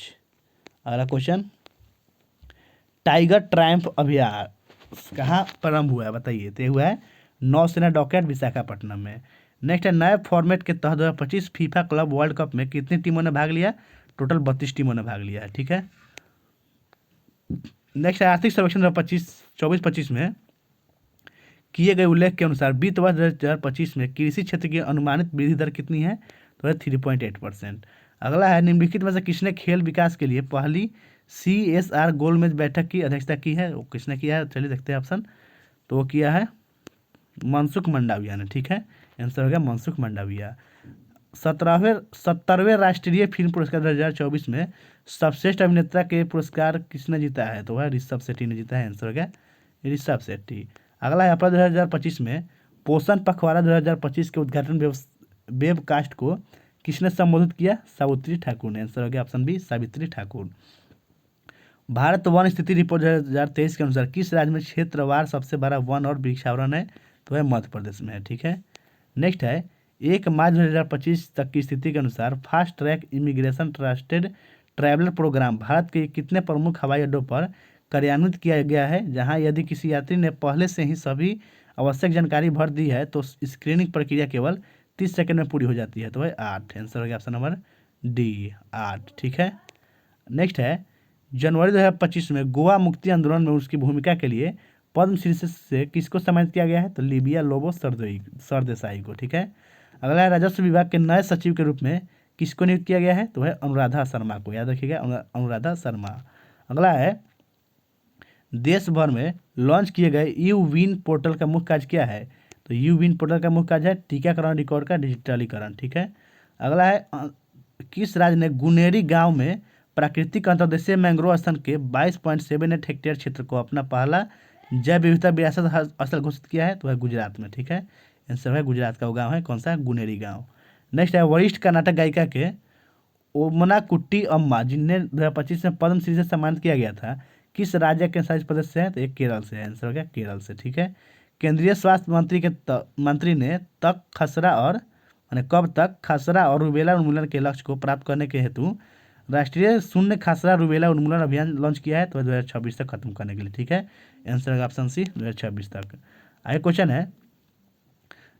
अगला क्वेश्चन, टाइगर ट्रायम्फ अभियान कहाँ प्रारंभ हुआ है बताइए? तो ये हुआ है नौसेना डॉकयार्ड विशाखापट्टनम में। नेक्स्ट है, नए फॉर्मेट के तहत 2025 फीफा क्लब वर्ल्ड कप में कितनी टीमों ने भाग लिया? टोटल 32 टीमों ने भाग लिया है, ठीक है। नेक्स्ट है, आर्थिक सर्वेक्षण 2024-25 में किए गए उल्लेख के अनुसार वित्त वर्ष 2025 में कृषि क्षेत्र की अनुमानित वृद्धि दर कितनी है? तो है 3.8%। अगला है, निम्नलिखित में से किसने खेल विकास के लिए पहली CSR गोलमेज बैठक की अध्यक्षता की है? वो किसने किया है? चलिए देखते हैं ऑप्शन। तो वो किया है मनसुख मंडाविया ने, ठीक है। आंसर हो गया मनसुख मंडाविया। 70वें राष्ट्रीय फिल्म पुरस्कार 2024 में सर्वश्रेष्ठ अभिनेता के पुरस्कार किसने जीता है? तो वह ऋषभ शेट्टी ने जीता है। आंसर हो गया ऋषभ शेट्टी। अगला है, अप्रैल 2025 में पोषण पखवाड़ा 2025 के उद्घाटन वेबकास्ट को किसने संबोधित किया? सावित्री ठाकुर ने। आंसर हो गया ऑप्शन बी, सावित्री ठाकुर। भारत वन स्थिति रिपोर्ट 2023 के अनुसार किस राज्य में क्षेत्रवार सबसे बड़ा वन और वृक्षावरण है? तो वह मध्य प्रदेश में है, ठीक है। नेक्स्ट है, 1 मार्च 2025 तक की स्थिति के अनुसार fast track immigration trusted traveller programme Bharat के कितने प्रमुख हवाई अड्डों पर कार्यान्वित किया गया है, जहां यदि किसी यात्री ने पहले से ही सभी आवश्यक जानकारी भर दी है तो स्क्रीनिंग प्रक्रिया केवल 30 सेकंड में पूरी हो जाती है? तो वह 8। आंसर हो गया ऑप्शन नंबर डी, 8, ठीक है। नेक्स्ट है, जनवरी 2025 में गोवा मुक्ति आंदोलन में उसकी भूमिका के लिए पद्मश्री से किसको सम्मानित किया गया है? तो लिबिया लोबो सरदेसाई को, ठीक है। अगला है, राजस्व विभाग के नए सचिव के रूप में किसको नियुक्त किया गया है? तो वह अनुराधा शर्मा को, याद रखिएगा अनुराधा शर्मा। अगला है, देश भर में लॉन्च किए गए यू विन पोर्टल का मुख्य कार्य क्या है? तो यू विन पोर्टल का मुख्य कार्य है टीकाकरण रिकॉर्ड का डिजिटलीकरण, ठीक है। अगला है, किस राज्य ने गुनेरी गांव में प्राकृतिक अंतर्देशीय मैंग्रोव स्थल के 22.78 हेक्टेयर क्षेत्र को अपना पहला जैव विविधता विरासत स्थल घोषित किया है? तो है गुजरात में, ठीक है। आंसर है गुजरात का वो गाँव है, कौन सा? गुनेरी गाँव। नेक्स्ट है, वरिष्ठ कर्नाटक गायिका के ओमना कुट्टी अम्मा जिन्हें 2025 में पद्मश्री से सम्मानित किया गया था, किस राज्य के शासित प्रदेश से है? तो एक केरल से है। आंसर हो गया केरल से, ठीक है। केंद्रीय स्वास्थ्य मंत्री ने कब तक खसरा और रूबेला उन्मूलन के लक्ष्य को प्राप्त करने के हेतु राष्ट्रीय शून्य खसरा रूबेला उन्मूलन अभियान लॉन्च किया है? तो 2026 तक खत्म करने के लिए, ठीक है। आंसर होगा ऑप्शन सी, 2026 तक। आगे क्वेश्चन है,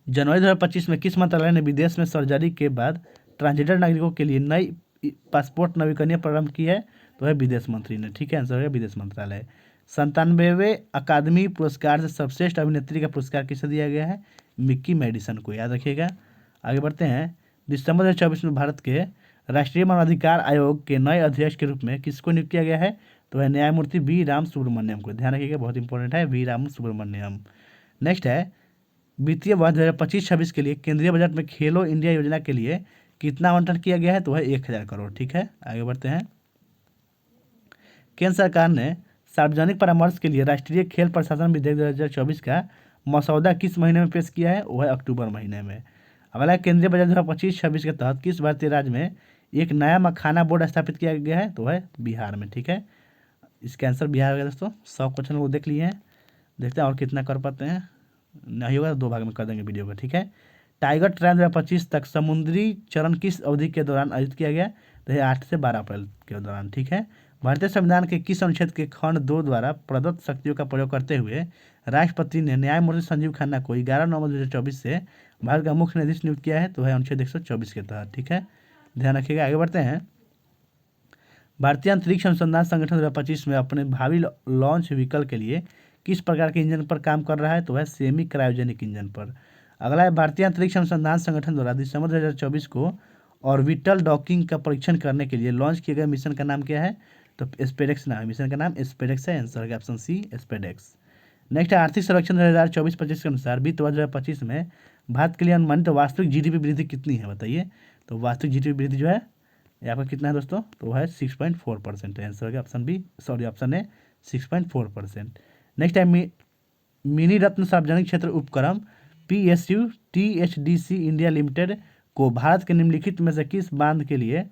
जनवरी 2025 में किस मंत्रालय ने विदेश में सर्जरी के बाद ट्रांसजेंडर नागरिकों के लिए नई पासपोर्ट नवीकरण प्रारंभ की है? तो है विदेश मंत्री ने, ठीक है। आंसर है विदेश मंत्रालय। 97वें अकादमी पुरस्कार से सर्वश्रेष्ठ अभिनेत्री का पुरस्कार किसे दिया गया है? मिक्की मेडिसन को, याद रखिएगा। आगे बढ़ते हैं, दिसंबर 2024 में भारत के राष्ट्रीय मानवाधिकार आयोग के नए अध्यक्ष के रूप में किसको नियुक्त किया गया है? तो है न्यायमूर्ति वी राम सुब्रमण्यम को, ध्यान रखिएगा, बहुत इंपॉर्टेंट है, वी राम सुब्रमण्यम। नेक्स्ट है, वित्तीय वर्ष 2025-26 के लिए केंद्रीय बजट में खेलो इंडिया योजना के लिए कितना आवंटन किया गया है? तो है 1000 करोड़, ठीक है। आगे बढ़ते हैं, केंद्र सरकार ने सार्वजनिक परामर्श के लिए राष्ट्रीय खेल प्रशासन विधेयक 2024 का मसौदा किस महीने में पेश किया है? वो है अक्टूबर महीने में। अगला, केंद्रीय बजट 2025-26 के तहत किस भारतीय राज्य में एक नया मखाना बोर्ड स्थापित किया गया है? तो है बिहार में, ठीक है। इसका आंसर बिहार हो गया दोस्तों। 100 क्वेश्चन वो देख लिए हैं, देखते हैं और कितना कर पाते हैं। नहीं होगा तो 2 भाग में कर देंगे वीडियो का, ठीक है। टाइगर ट्रायल 2025 तक समुद्री चरण किस अवधि के दौरान आयोजित किया गया? तो है 8 से 12 अप्रैल के दौरान, ठीक है। भारतीय संविधान के किस अनुच्छेद के खंड 2 द्वारा प्रदत्त शक्तियों का प्रयोग करते हुए राष्ट्रपति ने न्यायमूर्ति संजीव खन्ना को 11 नवंबर 2024 से भारत का मुख्य न्यायाधीश नियुक्त किया है? तो है अनुच्छेद 124 के तहत, ठीक है। ध्यान रखिएगा। आगे बढ़ते हैं, भारतीय अंतरिक्ष अनुसंधान संगठन 2025 में अपने भावी लॉन्च व्हीकल के लिए किस प्रकार के इंजन पर काम कर रहा है? तो है सेमी क्रायोजेनिक इंजन पर। अगला है, भारतीय अंतरिक्ष अनुसंधान संगठन द्वारा दिसंबर 2024 को ऑर्बिटल डॉकिंग का परीक्षण करने के लिए लॉन्च किए गए मिशन का नाम क्या है? तो स्पेडेक्स नाम है, मिशन का नाम स्पेडेक्स है। आंसर है ऑप्शन सी, स्पेडेक्स। नेक्स्ट है, आर्थिक सर्वेक्षण 2024-25 के अनुसार वित्त वर्ष 2025 में भारत के लिए अनुमानित वास्तविक जीडीपी वृद्धि कितनी है बताइए? तो वास्तविक जीडीपी वृद्धि जो है यहाँ पर कितना है दोस्तों? तो वह है 6.4% है। आंसर हो गया ऑप्शन बी, सॉरी ऑप्शन है 6.4%। नेक्स्ट है, मिनी रत्न सार्वजनिक क्षेत्र उपक्रम PSU THDC इंडिया लिमिटेड को भारत के निम्नलिखित में से किस बांध के लिए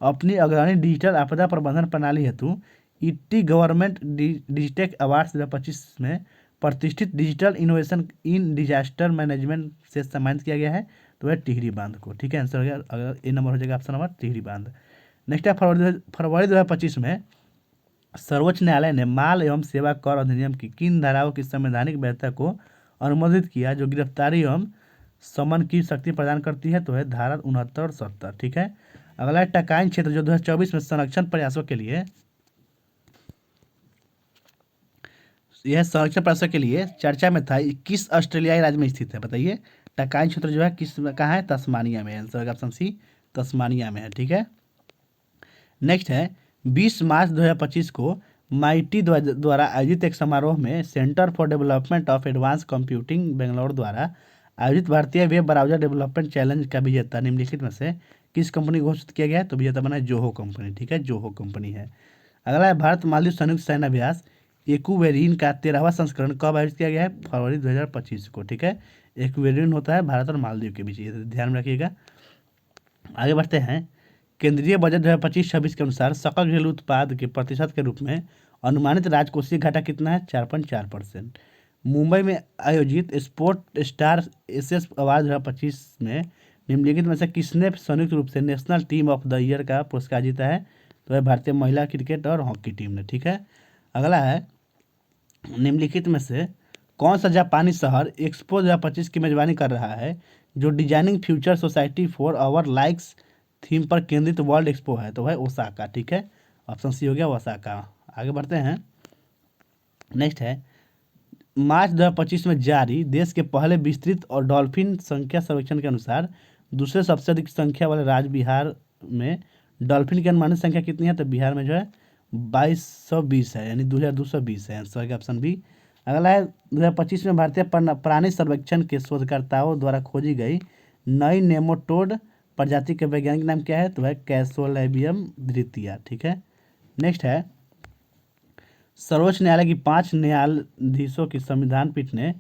अपनी अग्रणी डिजिटल आपदा प्रबंधन प्रणाली हेतु ईटी गवर्नमेंट डिजिटेक अवार्ड्स 2025 में प्रतिष्ठित digital innovation in disaster management से सम्मानित किया गया है? तो वह टिहरी बांध को। ठीक है, आंसर हो गया, अगर ए नंबर हो जाएगा ऑप्शन नंबर टिहरी बांध। नेक्स्ट है फरवरी 2025 में सर्वोच्च न्यायालय ने माल एवं सेवा कर अधिनियम की किन धाराओं की संवैधानिक वैधता को अनुमोदित किया जो गिरफ्तारी एवं समन की शक्ति प्रदान करती है? तो है धारा 69 और 70। ठीक है, अगला है टकाइन क्षेत्र जो 2024 में संरक्षण प्रयासों के लिए, यह संरक्षण प्रयासों के लिए चर्चा में था, किस ऑस्ट्रेलियाई राज्य में स्थित है? बताइए, टकाइन क्षेत्र जो है किस कहाँ है? तस्मानिया में। आंसर होगा ऑप्शन सी, तस्मानिया में है। ठीक है, नेक्स्ट है 20 मार्च 2025 को माइटी द्वारा आयोजित एक समारोह में centre for development of advance computing Bangalore द्वारा आयोजित भारतीय वेब ब्राउजर डेवलपमेंट चैलेंज का विजेता निम्नलिखित में से किस कंपनी घोषित किया गया है? तो विजेता बना है जोहो कंपनी। ठीक है, जोहो कंपनी है। अगला है भारत मालदीव संयुक्त सैन्य अभ्यास एक्वेरिन का 13वां संस्करण कब आयोजित किया गया है? फरवरी 2025 को। ठीक है, एक्वेरिन होता है भारत और मालदीव के बीच, ये ध्यान में रखिएगा। आगे बढ़ते हैं, केंद्रीय बजट 2025-26 के अनुसार सकल घरेलू उत्पाद के प्रतिशत के रूप में अनुमानित राजकोषीय घाटा कितना है? 4.4%। मुंबई में आयोजित स्पोर्ट स्टार एसएस अवार्ड 2025 में निम्नलिखित में से किसने संयुक्त रूप से national team of the year का पुरस्कार जीता है? तो है भारतीय महिला क्रिकेट और हॉकी टीम ने। ठीक है, अगला है निम्नलिखित में से कौन सा जापानी शहर एक्सपो 2025 की मेजबानी कर रहा है जो designing future society for our likes theme पर केंद्रित वर्ल्ड एक्सपो है? तो है ओसाका। ठीक है, ऑप्शन सी हो गया ओसाका। आगे बढ़ते हैं, नेक्स्ट है मार्च 2025 में जारी देश के पहले विस्तृत और डॉल्फिन संख्या सर्वेक्षण के अनुसार दूसरे सबसे अधिक संख्या वाले राज्य बिहार में डॉल्फिन की अनुमानित संख्या कितनी है? तो बिहार में जो है 2220 है, यानी 2220 है। आंसर का ऑप्शन बी। अगला है 2025 में भारतीय प्राणी सर्वेक्षण के शोधकर्ताओं द्वारा खोजी गई नई नेमाटोड प्रजाति के वैज्ञानिक नाम क्या है? तो है कैसोलैबियम द्वितीया। ठीक है, नेक्स्ट है सर्वोच्च न्यायालय की 5 न्यायाधीशों की संविधान पीठ ने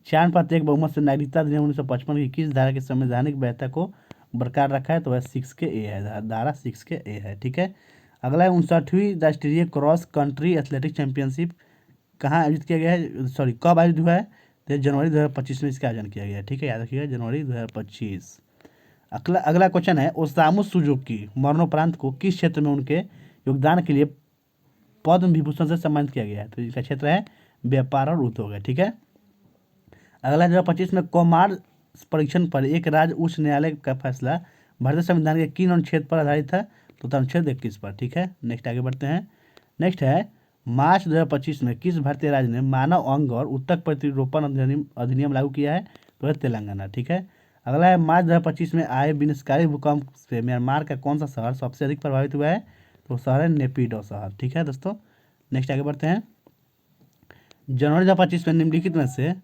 4/1 बहुमत से नागरिकता अधिनियम 1955 की किस धारा की संवैधानिक वैधता को बरकरार रखा है? तो वह 6 के ए है, धारा 6 के ए है। ठीक है, अगला है 59वीं राष्ट्रीय क्रॉस कंट्री एथलेटिक चैंपियनशिप कहाँ आयोजित किया गया है? सॉरी, कब आयोजित हुआ है? तो जनवरी 2025 में इसका आयोजन किया गया है। ठीक है, याद रखिएगा, जनवरी 2025। अगला क्वेश्चन है ओसामू सुजुकी मरणोपरांत को किस क्षेत्र में उनके योगदान के लिए पद्म विभूषण से सम्मानित किया गया है? तो इसका क्षेत्र है व्यापार और उद्योग है। ठीक है, अगला 2025 में कौमार परीक्षण पर एक राज्य उच्च न्यायालय का फैसला भारतीय संविधान के किन अनुच्छेद पर आधारित है? तो अनुच्छेद 21 पर। ठीक है, नेक्स्ट आगे बढ़ते हैं, नेक्स्ट है मार्च 2025 में किस भारतीय राज्य ने मानव अंग और उत्तक प्रतिरोपण अधिनियम लागू किया है? तो है तेलंगाना। ठीक है, अगला है मार्च 2025 में आए विनाशकारी भूकंप से म्यांमार का कौन सा शहर सबसे अधिक प्रभावित हुआ है? तो शहर है नेपिडो शहर। ठीक है दोस्तों, नेक्स्ट आगे बढ़ते हैं, जनवरी 2025 में निम्नलिखित में से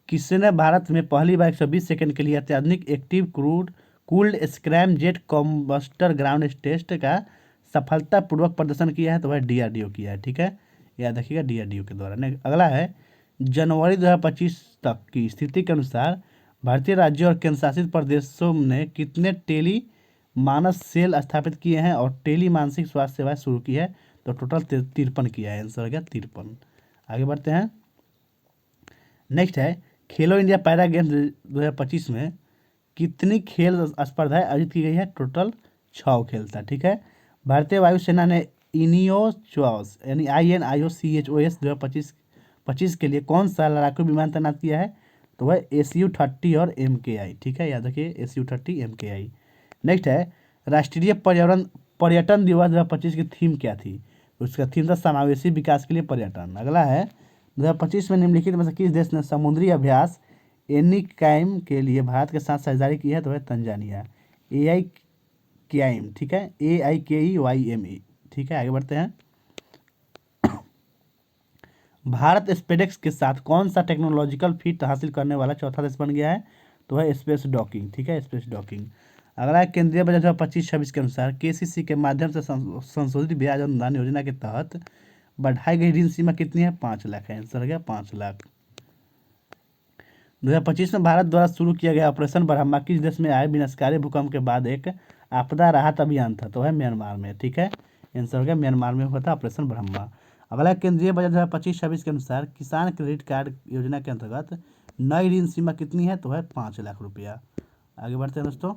किसने भारत में पहली बार 120 सेकंड के लिए अत्याधुनिक active cooled scramjet combustor ground test का सफलतापूर्वक प्रदर्शन किया है? तो वह डीआरडीओ किया है। ठीक है, याद रखिएगा, डीआरडीओ के द्वारा। अगला है जनवरी 2025 तक की स्थिति के अनुसार भारतीय राज्यों और केंद्रशासित प्रदेशों ने कितने टेली मानस सेल स्थापित किए हैं और टेली मानसिक स्वास्थ्य सेवाएं शुरू की है? तो टोटल 53 किया है। आंसर हो गया 53। आगे बढ़ते हैं, नेक्स्ट है खेलो इंडिया पैरा गेम्स 2025 में कितनी खेल स्पर्धाएं आयोजित की गई है? टोटल 6 खेल था। ठीक है, भारतीय वायुसेना ने इनियोचोस यानी INIOCHOS 2025 के लिए कौन सा लड़ाकू विमान तैनात किया है? तो वह SU-30 और MKI। ठीक है, याद रखिए SU-30 MKI। नेक्स्ट है राष्ट्रीय पर्यटन दिवस 2025 की थीम क्या थी? उसका थीम था समावेशी विकास के लिए पर्यटन। अगला है 2025 में निम्नलिखित में से किस देश ने समुद्री अभ्यास एनिकाइम के लिए भारत के साथ साझेदारी की है? तो है तंजानिया, AIKIM। ठीक है, AIKEYME। ठीक है, आगे बढ़ते हैं, भारत स्पेसएक्स के साथ कौन सा टेक्नोलॉजिकल फीट हासिल करने वाला चौथा देश बन गया है? तो है स्पेस डॉकिंग। ठीक है, स्पेस डॉकिंग। अगला है केंद्रीय बजट 2025-26 के अनुसार KCC के माध्यम से संशोधित ब्याज अनुदान योजना के तहत बढ़ाई गई ऋण सीमा कितनी है? 5 लाख है। आंसर हो गया 5 लाख। 2025 में भारत द्वारा शुरू किया गया ऑपरेशन ब्रह्मा किस देश में आए विनाशकारी भूकंप के बाद एक आपदा राहत अभियान था? तो है म्यांमार में। ठीक है, आंसर हो गया म्यांमार में हुआ था ऑपरेशन ब्रह्मा। अगला केंद्रीय बजट 2025-26 के अनुसार किसान क्रेडिट कार्ड योजना के अंतर्गत नई ऋण सीमा कितनी है? तो है 5 लाख रुपया। आगे बढ़ते हैं दोस्तों।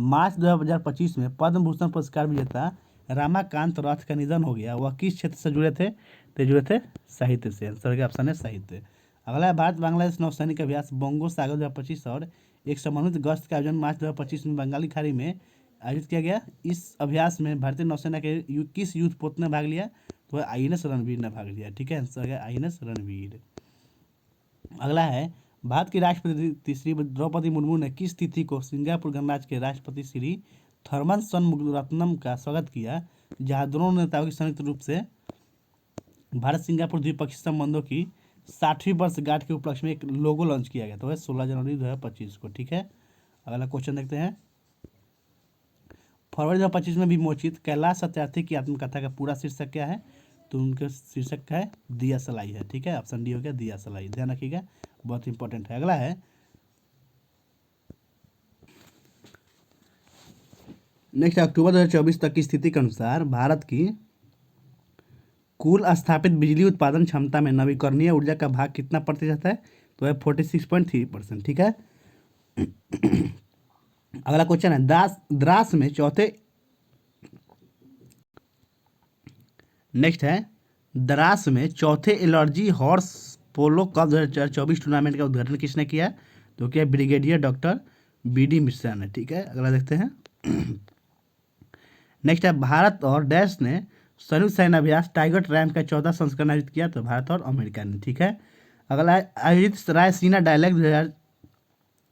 मार्च 2025 में पद्म भूषण पुरस्कार विजेता रामाकांत रथ का निधन हो गया। वह किस क्षेत्र से जुड़े थे? तो जुड़े थे साहित्य से। आंसर का ऑप्शन है साहित्य। अगला है भारत बांग्लादेश नौसैनिक अभ्यास बंगो सागर 2025 और एक समन्वित गश्त का आयोजन मार्च 2025 में बंगाली खाड़ी में आयोजित किया गया। इस अभ्यास में भारतीय नौसेना के किस युद्ध पोत ने भाग लिया? तो INS रणवीर ने भाग लिया। ठीक है, आंसर है INS रणवीर। अगला है भारत की राष्ट्रपति श्री द्रौपदी मुर्मू ने किस तिथि को सिंगापुर गणराज्य के राष्ट्रपति श्री थर्मन सनमुगरत्नम का स्वागत किया, जहां दोनों नेताओं की संयुक्त रूप से भारत सिंगापुर द्विपक्षीय संबंधों की 60वीं वर्षगांठ के उपलक्ष्य में एक लोगो लॉन्च किया गया। तो है 16 जनवरी 2025 को। ठीक है, अगला क्वेश्चन देखते हैं। फरवरी 2025 में विमोचित कैलाश सत्यार्थी की आत्मकथा का पूरा शीर्षक क्या है? तो उनका शीर्षक है दिया सलाई है। ठीक है, ऑप्शन डी हो गया दिया सलाई, ध्यान रखिएगा, बहुत इंपॉर्टेंट है। अगला है नेक्स्ट, अक्टूबर 2024 तक की स्थिति के अनुसार भारत की कुल स्थापित बिजली उत्पादन क्षमता में नवीकरणीय ऊर्जा का भाग कितना प्रतिशत है? तो है 46.3%। ठीक है, अगला क्वेश्चन है द्रास में चौथे नेक्स्ट है द्रास में चौथे एलर्जी हॉर्स पोलो कप 2024 टूर्नामेंट का उद्घाटन किसने किया? तो क्या ब्रिगेडियर डॉक्टर BD मिश्रा ने। ठीक है, अगला देखते हैं। नेक्स्ट है भारत और डैश ने संयुक्त सैन्य अभ्यास टाइगर ट्रायम्फ का 14 संस्करण आयोजित किया? तो भारत और अमेरिका ने। ठीक है, अगला आयोजित रायसीना डायलॉग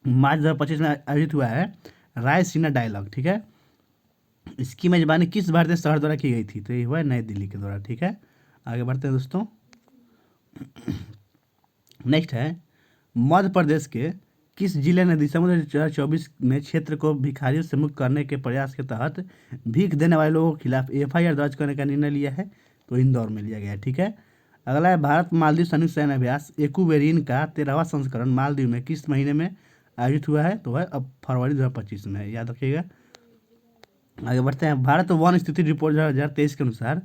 मार्च 2025 में आयोजित हुआ है रायसीना डायलॉग। ठीक है, इसकी मेजबानी किस भारतीय शहर द्वारा की गई थी? तो ये हुआ नई दिल्ली के द्वारा। ठीक है, आगे बढ़ते हैं दोस्तों। नेक्स्ट है मध्य प्रदेश के किस जिले ने दिसंबर 2024 में क्षेत्र को भिखारियों से मुक्त करने के प्रयास के तहत भीख देने वाले लोगों के खिलाफ FIR दर्ज करने का निर्णय लिया है? तो इंदौर में लिया गया है। ठीक है, अगला है भारत मालदीव संयुक्त सैन्य अभ्यास एक्वेरिन का 13वां संस्करण मालदीव में किस महीने में आयोजित हुआ है? तो है अब फरवरी 2025 में, याद रखिएगा। आगे बढ़ते हैं। भारत वन स्थिति रिपोर्ट 2023 के अनुसार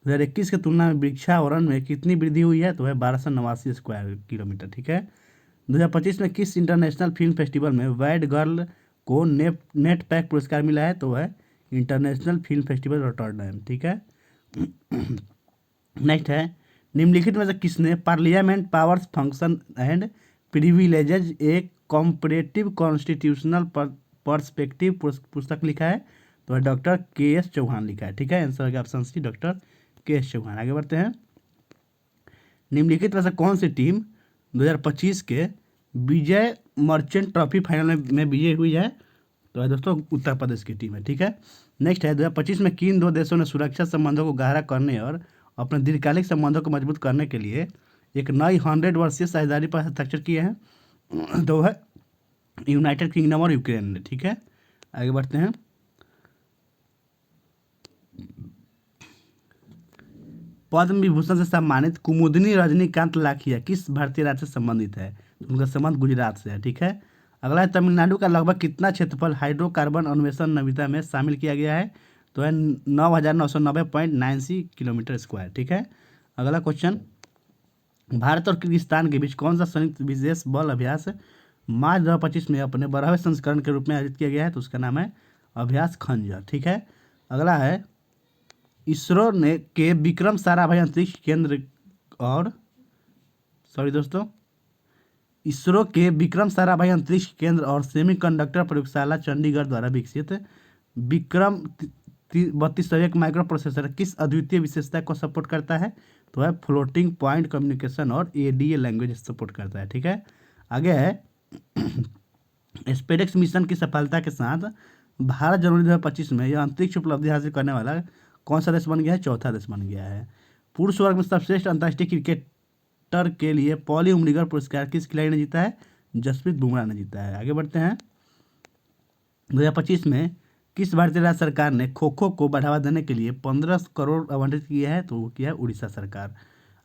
2021 की तुलना में वृक्षावरण में कितनी वृद्धि हुई है? तो है 1289 स्क्वायर किलोमीटर। ठीक है, 2025 में किस इंटरनेशनल फिल्म फेस्टिवल में बैड गर्ल को नेट पैक पुरस्कार मिला है? तो है इंटरनेशनल फिल्म फेस्टिवल रॉटरडैम। ठीक है, नेक्स्ट है निम्नलिखित में से किसने पार्लियामेंट पावर्स फंक्शन एंड प्रिविलेजेज एक कॉम्परेटिव कॉन्स्टिट्यूशनल पर्सपेक्टिव पुस्तक लिखा है? तो है डॉक्टर KS चौहान लिखा है। ठीक है, आंसर का option C doctor KS Chauhan. आगे बढ़ते हैं। निम्नलिखित में से कौन सी टीम 2025 के विजय मर्चेंट ट्रॉफी फाइनल में विजय हुई है? तो है दोस्तों उत्तर प्रदेश की टीम है। ठीक है, नेक्स्ट है 2025 में किन दो देशों ने सुरक्षा संबंधों को गहरा करने और अपने दीर्घकालिक संबंधों को मजबूत करने के लिए एक नई 100 वर्षीय साझेदारी पर हस्ताक्षर किए हैं? तो है यूनाइटेड किंगडम और यूक्रेन ने। ठीक है, आगे बढ़ते हैं। पद्म विभूषण से सम्मानित कुमुदिनी रजनीकांत लाखिया किस भारतीय राज्य से संबंधित है? उनका संबंध गुजरात से है। ठीक है, अगला है तमिलनाडु का लगभग कितना क्षेत्रफल हाइड्रोकार्बन अन्वेषण नवीता में शामिल किया गया है? तो है 9990.96 किलोमीटर स्क्वायर। ठीक है, अगला क्वेश्चन, भारत और किर्गिस्तान के बीच कौन सा संयुक्त विशेष बल अभ्यास मार्च 2025 में अपने 12वें संस्करण के रूप में आयोजित किया गया है? तो उसका नाम है अभ्यास खंजर। ठीक है, अगला है इसरो ने के विक्रम साराभाई अंतरिक्ष केंद्र और इसरो के विक्रम साराभाई अंतरिक्ष केंद्र और सेमीकंडक्टर प्रयोगशाला चंडीगढ़ द्वारा विकसित विक्रम 3201 माइक्रो प्रोसेसर किस अद्वितीय विशेषता को सपोर्ट करता है? तो है फ्लोटिंग पॉइंट कम्युनिकेशन और ADA लैंग्वेज सपोर्ट करता है। ठीक है, आगे है स्पेडेक्स मिशन की सफलता के साथ भारत जनवरी 2025 में यह अंतरिक्ष उपलब्धि हासिल करने वाला कौन सा देश बन गया है? चौथा देश बन गया है। पुरुष वर्ग में सर्वश्रेष्ठ अंतर्राष्ट्रीय क्रिकेटर के लिए पॉली उमरीगर पुरस्कार किस खिलाड़ी ने जीता है? जसप्रीत बुमराह ने जीता है। आगे बढ़ते हैं। 2025 में किस भारतीय राज्य सरकार ने खो खो को बढ़ावा देने के लिए 15 करोड़ आवंटित किया है? तो वो किया है उड़ीसा सरकार।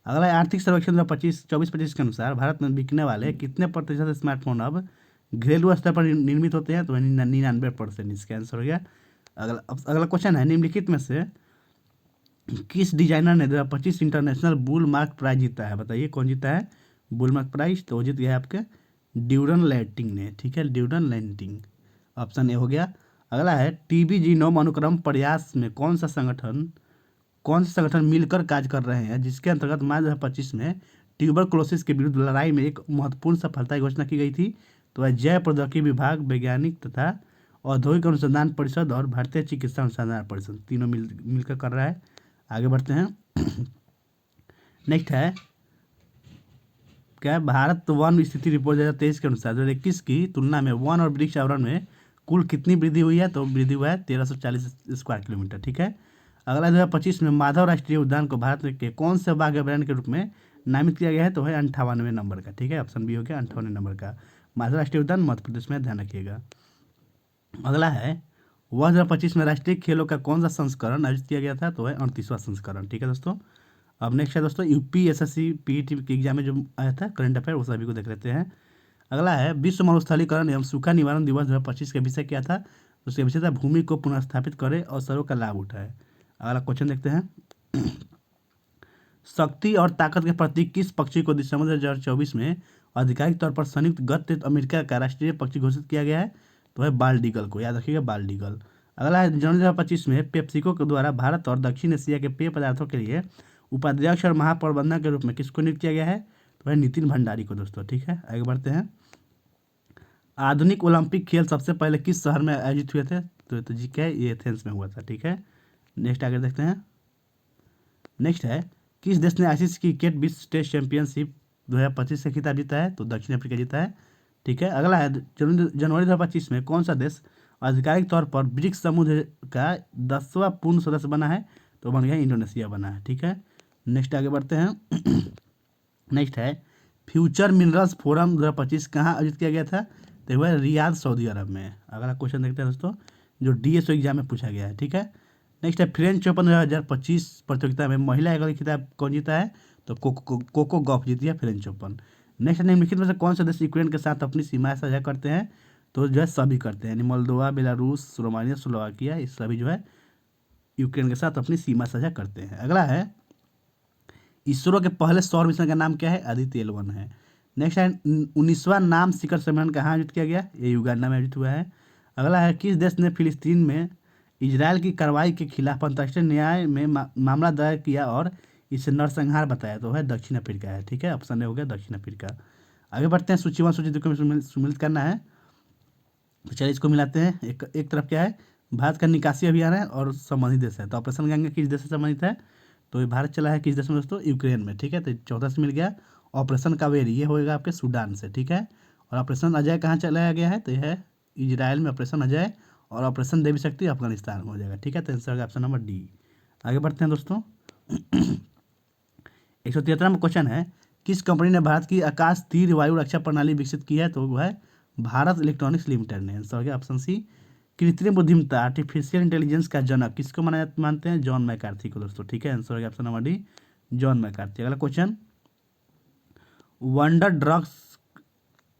अगला आर्थिक सर्वेक्षण 2024-25 के अनुसार भारत में बिकने वाले कितने प्रतिशत स्मार्टफोन अब घरेलू स्तर पर निर्मित होते हैं? तो 99%। इसका आंसर हो गया। अगला क्वेश्चन है निम्नलिखित में से किस डिजाइनर ने 2025 इंटरनेशनल बुल मार्क प्राइज जीता है? बताइए कौन जीता है बुल मार्क प्राइज? तो जीत गया है आपके ड्यूरन लैंटिंग ने, ठीक है, ड्यूरन लैंटिंग। ऑप्शन ए हो गया। अगला है टीबी जीनोम अनुक्रम प्रयास में कौन से संगठन मिलकर कार्य कर रहे हैं, जिसके अंतर्गत मार्च 2025 में ट्यूबरकुलोसिस के विरुद्ध लड़ाई में एक महत्वपूर्ण सफलता की घोषणा की गई थी। तो वह जैव प्रौद्योगिकी विभाग, वैज्ञानिक तथा औद्योगिक अनुसंधान परिषद और भारतीय चिकित्सा अनुसंधान परिषद, तीनों मिलकर कर रहा है। आगे बढ़ते हैं। नेक्स्ट है क्या है, भारत वन स्थिति रिपोर्ट 2023 के अनुसार 2021 की तुलना में वन और वृक्ष आवरण में कुल कितनी वृद्धि हुई है, तो वृद्धि हुआ है 1340 स्क्वायर किलोमीटर, ठीक है। अगला 2025 में माधव राष्ट्रीय उद्यान को भारत के कौन से बाघ अभयारण्य के रूप में नामित किया गया है, तो है 58वें नंबर का, ठीक है, ऑप्शन बी हो गया 58वें नंबर का माधव राष्ट्रीय उद्यान मध्य प्रदेश में, ध्यान रखिएगा। अगला है वह 2025 में राष्ट्रीय खेलों का कौन सा संस्करण आयोजित किया गया था, तो है 38वां संस्करण, ठीक है दोस्तों। अब नेक्स्ट है दोस्तों यूपीएसएससी पीईटी के एग्जाम में जो आया था करंट अफेयर, वो सभी को देख लेते हैं। अगला है विश्व मरुस्थलीकरण एवं सूखा निवारण दिवस 2025 का विषय क्या था, तो उसका विषय था भूमि को पुनर्स्थापित करें, अवसरों का लाभ उठाए। अगला क्वेश्चन देखते हैं। शक्ति और ताकत के प्रतीक किस पक्षी को दिसंबर 2024 में आधिकारिक तौर पर संयुक्त गठित अमेरिका का राष्ट्रीय पक्षी घोषित किया गया है, तो है बाल्ड ईगल को, याद रखिएगा बाल्ड ईगल। अगला है जनवरी 2025 में पेप्सिको के द्वारा भारत और दक्षिण एशिया के पेय पदार्थों के लिए उपाध्यक्ष और महाप्रबंधक के रूप में किसको नियुक्त किया गया है, तो है नितिन भंडारी को दोस्तों, ठीक है। आगे बढ़ते हैं। आधुनिक ओलंपिक खेल सबसे पहले किस शहर में आयोजित हुए थे, तो जी क्या है, ये एथेंस में हुआ था, ठीक है। नेक्स्ट आगे देखते हैं। नेक्स्ट है किस देश ने आईसीसी क्रिकेट विश्व टेस्ट चैंपियनशिप 2025 से खिताब जीता है, तो दक्षिण अफ्रीका जीता है, ठीक है। अगला है जनवरी 2025 में कौन सा देश आधिकारिक तौर पर ब्रिक्स समूह का 10वां पूर्ण सदस्य बना है, तो बन गया इंडोनेशिया बना है, ठीक है। नेक्स्ट आगे बढ़ते हैं। नेक्स्ट है फ्यूचर मिनरल्स फोरम 2025 कहाँ आयोजित किया गया था, तो वह रियाद सऊदी अरब में। अगला क्वेश्चन देखते हैं दोस्तों, जो डीएसओ एग्जाम में पूछा गया है, ठीक है। नेक्स्ट है फ्रेंच ओपन 2025 प्रतियोगिता में महिला एकल खिताब कौन जीता है, तो कोको गॉफ जीती है फ्रेंच ओपन। नेक्स्ट निम्नलिखित में से कौन सा देश यूक्रेन के साथ अपनी सीमाएं साझा करते हैं, तो जो है सभी करते हैं, यानी मोल्दोवा, बेलारूस, रोमानिया, स्लोवाकिया, ये सभी जो है यूक्रेन के साथ अपनी सीमा साझा करते हैं। अगला है इसरो के पहले सौर मिशन का नाम क्या है, आदित्य L1 है। नेक्स्ट है 19वां नाम शिखर सम्मेलन कहाँ आयोजित किया गया, ये युगांडा में आयोजित हुआ है। अगला है किस देश ने फिलिस्तीन में इजराइल की कार्रवाई के खिलाफ अंतर्राष्ट्रीय न्याय में मामला दायर किया और इसे नरसंहार बताया, तो है दक्षिण अफ्रीका है, ठीक है, ऑप्शन ए हो गया दक्षिण अफ्रीका। आगे बढ़ते हैं। सूची 1 सूची 2 को सम्मिलित करना है, तो चलिए इसको मिलाते हैं। एक तरफ क्या है, भारत का निकासी अभियान है और संबंधित देश है, तो ऑपरेशन गंगा किस देश से संबंधित है, तो ये भारत चला है किस देश में दोस्तों, यूक्रेन में, ठीक है, तो 14 से मिल गया। ऑपरेशन कावेरी ये होएगा आपके सूडान से, ठीक है। और ऑपरेशन अजय कहाँ चलाया गया है, तो यह है इजराइल में ऑपरेशन अजय, और ऑपरेशन देवी शक्ति अफगानिस्तान में हो जाएगा, ठीक है। तो आंसर होगा ऑप्शन नंबर डी। आगे बढ़ते हैं दोस्तों। 173वां क्वेश्चन है किस कंपनी ने भारत की आकाश तीर वायु रक्षा प्रणाली विकसित की है, तो वो है भारत इलेक्ट्रॉनिक्स लिमिटेड ने। आंसर हो गया ऑप्शन सी। कृत्रिम बुद्धिमत्ता आर्टिफिशियल इंटेलिजेंस का जनक किसको मानते हैं, जॉन मैकार्थी को दोस्तों, ठीक है। आंसर हो गया option number D, John McCarthy. अगला क्वेश्चन, वंडर ड्रग्स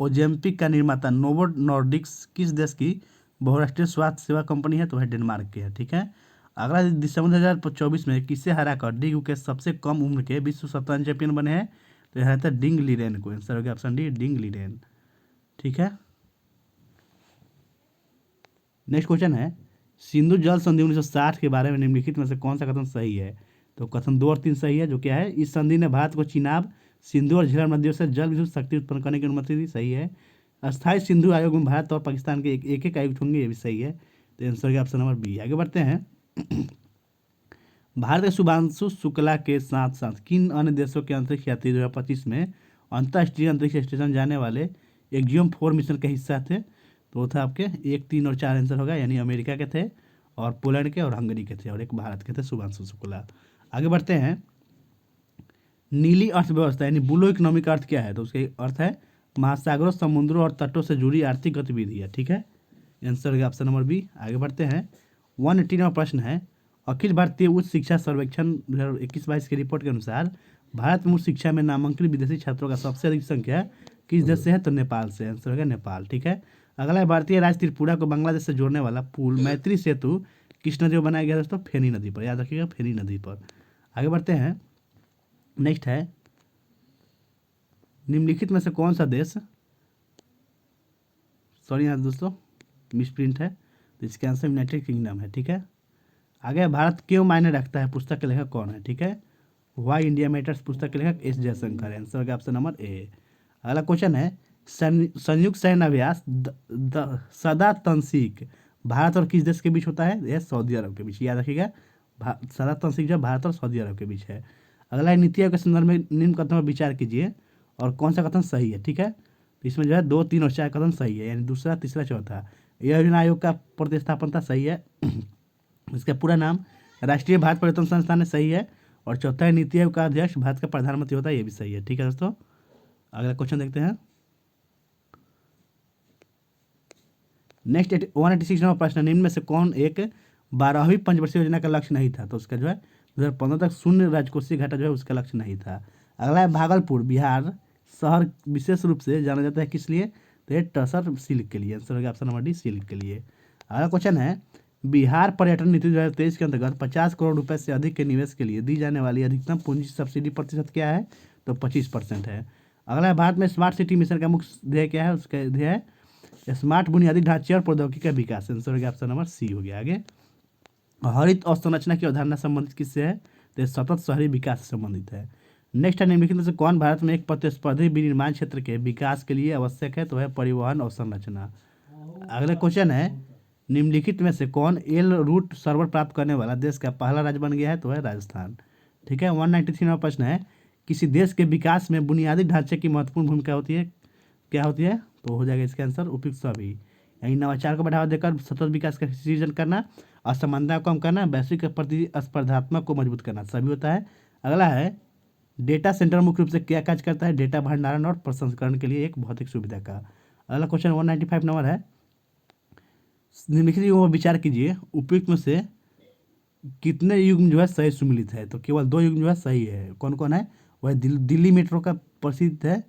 ओजेम्पिक का निर्माता नोवो नॉर्डिक्स किस देश की बहुराष्ट्रीय स्वास्थ्य सेवा कंपनी है, तो है डेनमार्क की है, ठीक है। अगला दिसंबर 2024 में किसे हराकर डी के सबसे कम उम्र के विश्व शतरंज चैंपियन बने हैं, तो यह था डिंग लीरेन को। आंसर हो गया ऑप्शन डी, डिंग लीरेन, ठीक है। नेक्स्ट क्वेश्चन है सिंधु जल संधि 1960 के बारे में निम्नलिखित में से कौन सा कथन सही है, तो कथन 2 और 3 सही है, जो क्या है, इस संधि ने भारत को चिनाब, सिंधु और झेलम नदियों से जल विद्युत शक्ति उत्पन्न करने की अनुमति दी, सही है। अस्थायी सिंधु आयोग में भारत और पाकिस्तान के एक एक आयुक्त होंगे, ये भी सही है, तो आंसर है ऑप्शन नंबर बी। आगे बढ़ते हैं। भारत के शुभांशु शुक्ला के साथ साथ किन अन्य देशों के अंतरिक्ष यात्री 2025 में अंतर्राष्ट्रीय अंतरिक्ष स्टेशन जाने वाले एक्जियम 4 मिशन के हिस्सा थे, तो वो था आपके 1, 3 और 4 आंसर होगा, यानी अमेरिका के थे और पोलैंड के और हंगरी के थे और एक भारत के थे शुभांशु शुक्ला। आगे बढ़ते हैं। नीली अर्थव्यवस्था यानी ब्लू इकोनॉमिक अर्थ क्या है, तो उसके अर्थ है महासागरों, समुद्रों और तटों से जुड़ी आर्थिक गतिविधि है, ठीक है। आंसर होगा ऑप्शन नंबर बी। आगे बढ़ते हैं। 118वां प्रश्न है अखिल भारतीय उच्च शिक्षा सर्वेक्षण 2021-22 की रिपोर्ट के अनुसार भारत में उच्च शिक्षा में नामांकित विदेशी छात्रों का सबसे अधिक संख्या किस देश से है, तो नेपाल से। आंसर होगा नेपाल, ठीक है। अगला है भारतीय राज्य त्रिपुरा को बांग्लादेश से जोड़ने वाला पुल मैत्री सेतु किस नदी पर बनाया गया दोस्तों, फेनी नदी पर, याद रखिएगा फेनी नदी पर। आगे बढ़ते हैं। नेक्स्ट है निम्नलिखित में से कौन सा देश सॉरी यहाँ दोस्तों मिस प्रिंट है, तो इसका आंसर यूनाइटेड किंगडम है। ठीक है, आगे भारत क्यों मायने रखता है पुस्तक के लेखक कौन है? ठीक है, वाई इंडिया मैटर्स पुस्तक के लेखक एस जयशंकर है। आंसर होगा ऑप्शन नंबर ए। अगला क्वेश्चन है संयुक्त सैन्य अभ्यास सदा तंसीक भारत और किस देश के बीच होता है? यह सऊदी अरब के बीच, याद रखिएगा। सदा तंसीक जो भारत और सऊदी अरब के बीच है। अगला है नीति आयोग के संदर्भ में निम्न कथनों पर विचार कीजिए और कौन सा कथन सही है। ठीक है, तो इसमें जो है 2, 3 और 4 कथन सही है, यानी दूसरा, तीसरा, चौथा। यह योजना आयोग का प्रतिस्थापनता सही है। इसका पूरा नाम राष्ट्रीय भारत पर्यटन संस्थान है, सही है। और चौथा है नीति आयोग का अध्यक्ष भारत का प्रधानमंत्री होता है, ये भी सही है। ठीक है दोस्तों, अगला क्वेश्चन देखते हैं। नेक्स्ट 186 नंबर प्रश्न, निम्न में से कौन एक 12वीं पंचवर्षीय योजना का लक्ष्य नहीं था? तो उसका जो है 2015 तक शून्य राजकोषीय घाटा जो है उसका लक्ष्य नहीं था। अगला है भागलपुर बिहार शहर विशेष रूप से जाना जाता है किस लिए? तो ये टसर सिल्क के लिए। आंसर होगा ऑप्शन नंबर डी, सिल्क के लिए। अगला क्वेश्चन है बिहार पर्यटन नीति 2023 के अंतर्गत 50 करोड़ रुपए से अधिक के निवेश के लिए दी जाने वाली अधिकतम पूंजी सब्सिडी प्रतिशत क्या है? तो 25% है। अगला है भारत में स्मार्ट सिटी मिशन का मुख्य ध्येय क्या है? उसका ध्येय है स्मार्ट बुनियादी ढांचे और प्रौद्योगिकी का विकास। आंसर होगा ऑप्शन नंबर सी हो गया। आगे हरित अवसंरचना की अवधारणा संबंधित किससे है? तो सतत शहरी विकास से संबंधित है। नेक्स्ट है निम्नलिखित में से कौन भारत में एक प्रतिस्पर्धी विनिर्माण क्षेत्र के विकास के लिए आवश्यक है? तो है परिवहन अवसंरचना। अगला क्वेश्चन है निम्नलिखित में से कौन एल रूट सर्वर प्राप्त करने वाला देश का पहला राज्य बन गया है? तो है राजस्थान। ठीक है, 193 नंबर प्रश्न है किसी देश के विकास में बुनियादी ढांचे की महत्वपूर्ण भूमिका होती है, क्या होती है? तो हो जाएगा इसका आंसर उपयुक्त सभी, यानी नवाचार को बढ़ावा देकर सतत विकास का सृजन करना, असमानता को कम करना, वैश्विक प्रतिस्पर्धात्मक को मजबूत करना, सभी होता है। अगला है डेटा सेंटर मुख्य रूप से क्या कार्य करता है? डेटा भंडारण और प्रसंस्करण के लिए एक भौतिक सुविधा का। अगला क्वेश्चन 195 नंबर है निम्नलिखित युगों पर विचार कीजिए, उपयुक्त में से कितने युग्म जो है सही सुमिलित है? तो केवल 2 युग्म जो है सही है। कौन कौन है? वह दिल्ली मेट्रो का प्रसिद्ध है,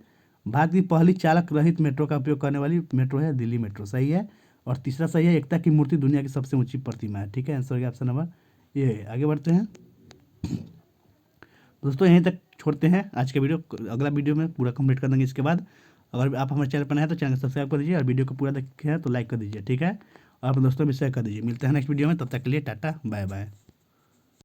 भारत की पहली चालक रहित मेट्रो का उपयोग करने वाली मेट्रो है दिल्ली मेट्रो, सही है। और तीसरा सही है एकता की मूर्ति दुनिया की सबसे ऊंची प्रतिमा है। ठीक है, आंसर होगा ऑप्शन नंबर ये। आगे बढ़ते हैं दोस्तों, यहीं तक छोड़ते हैं आज के वीडियो, अगला वीडियो में पूरा कंप्लीट कर देंगे इसके बाद। अगर आप हमारे चैनल पर नए हैं तो चैनल को सब्सक्राइब कर दीजिए और वीडियो को पूरा देखे हैं तो लाइक कर दीजिए। ठीक है, और अपने दोस्तों में शेयर कर दीजिए। मिलते हैं नेक्स्ट वीडियो में, तब तक के लिए टाटा बाय बाय।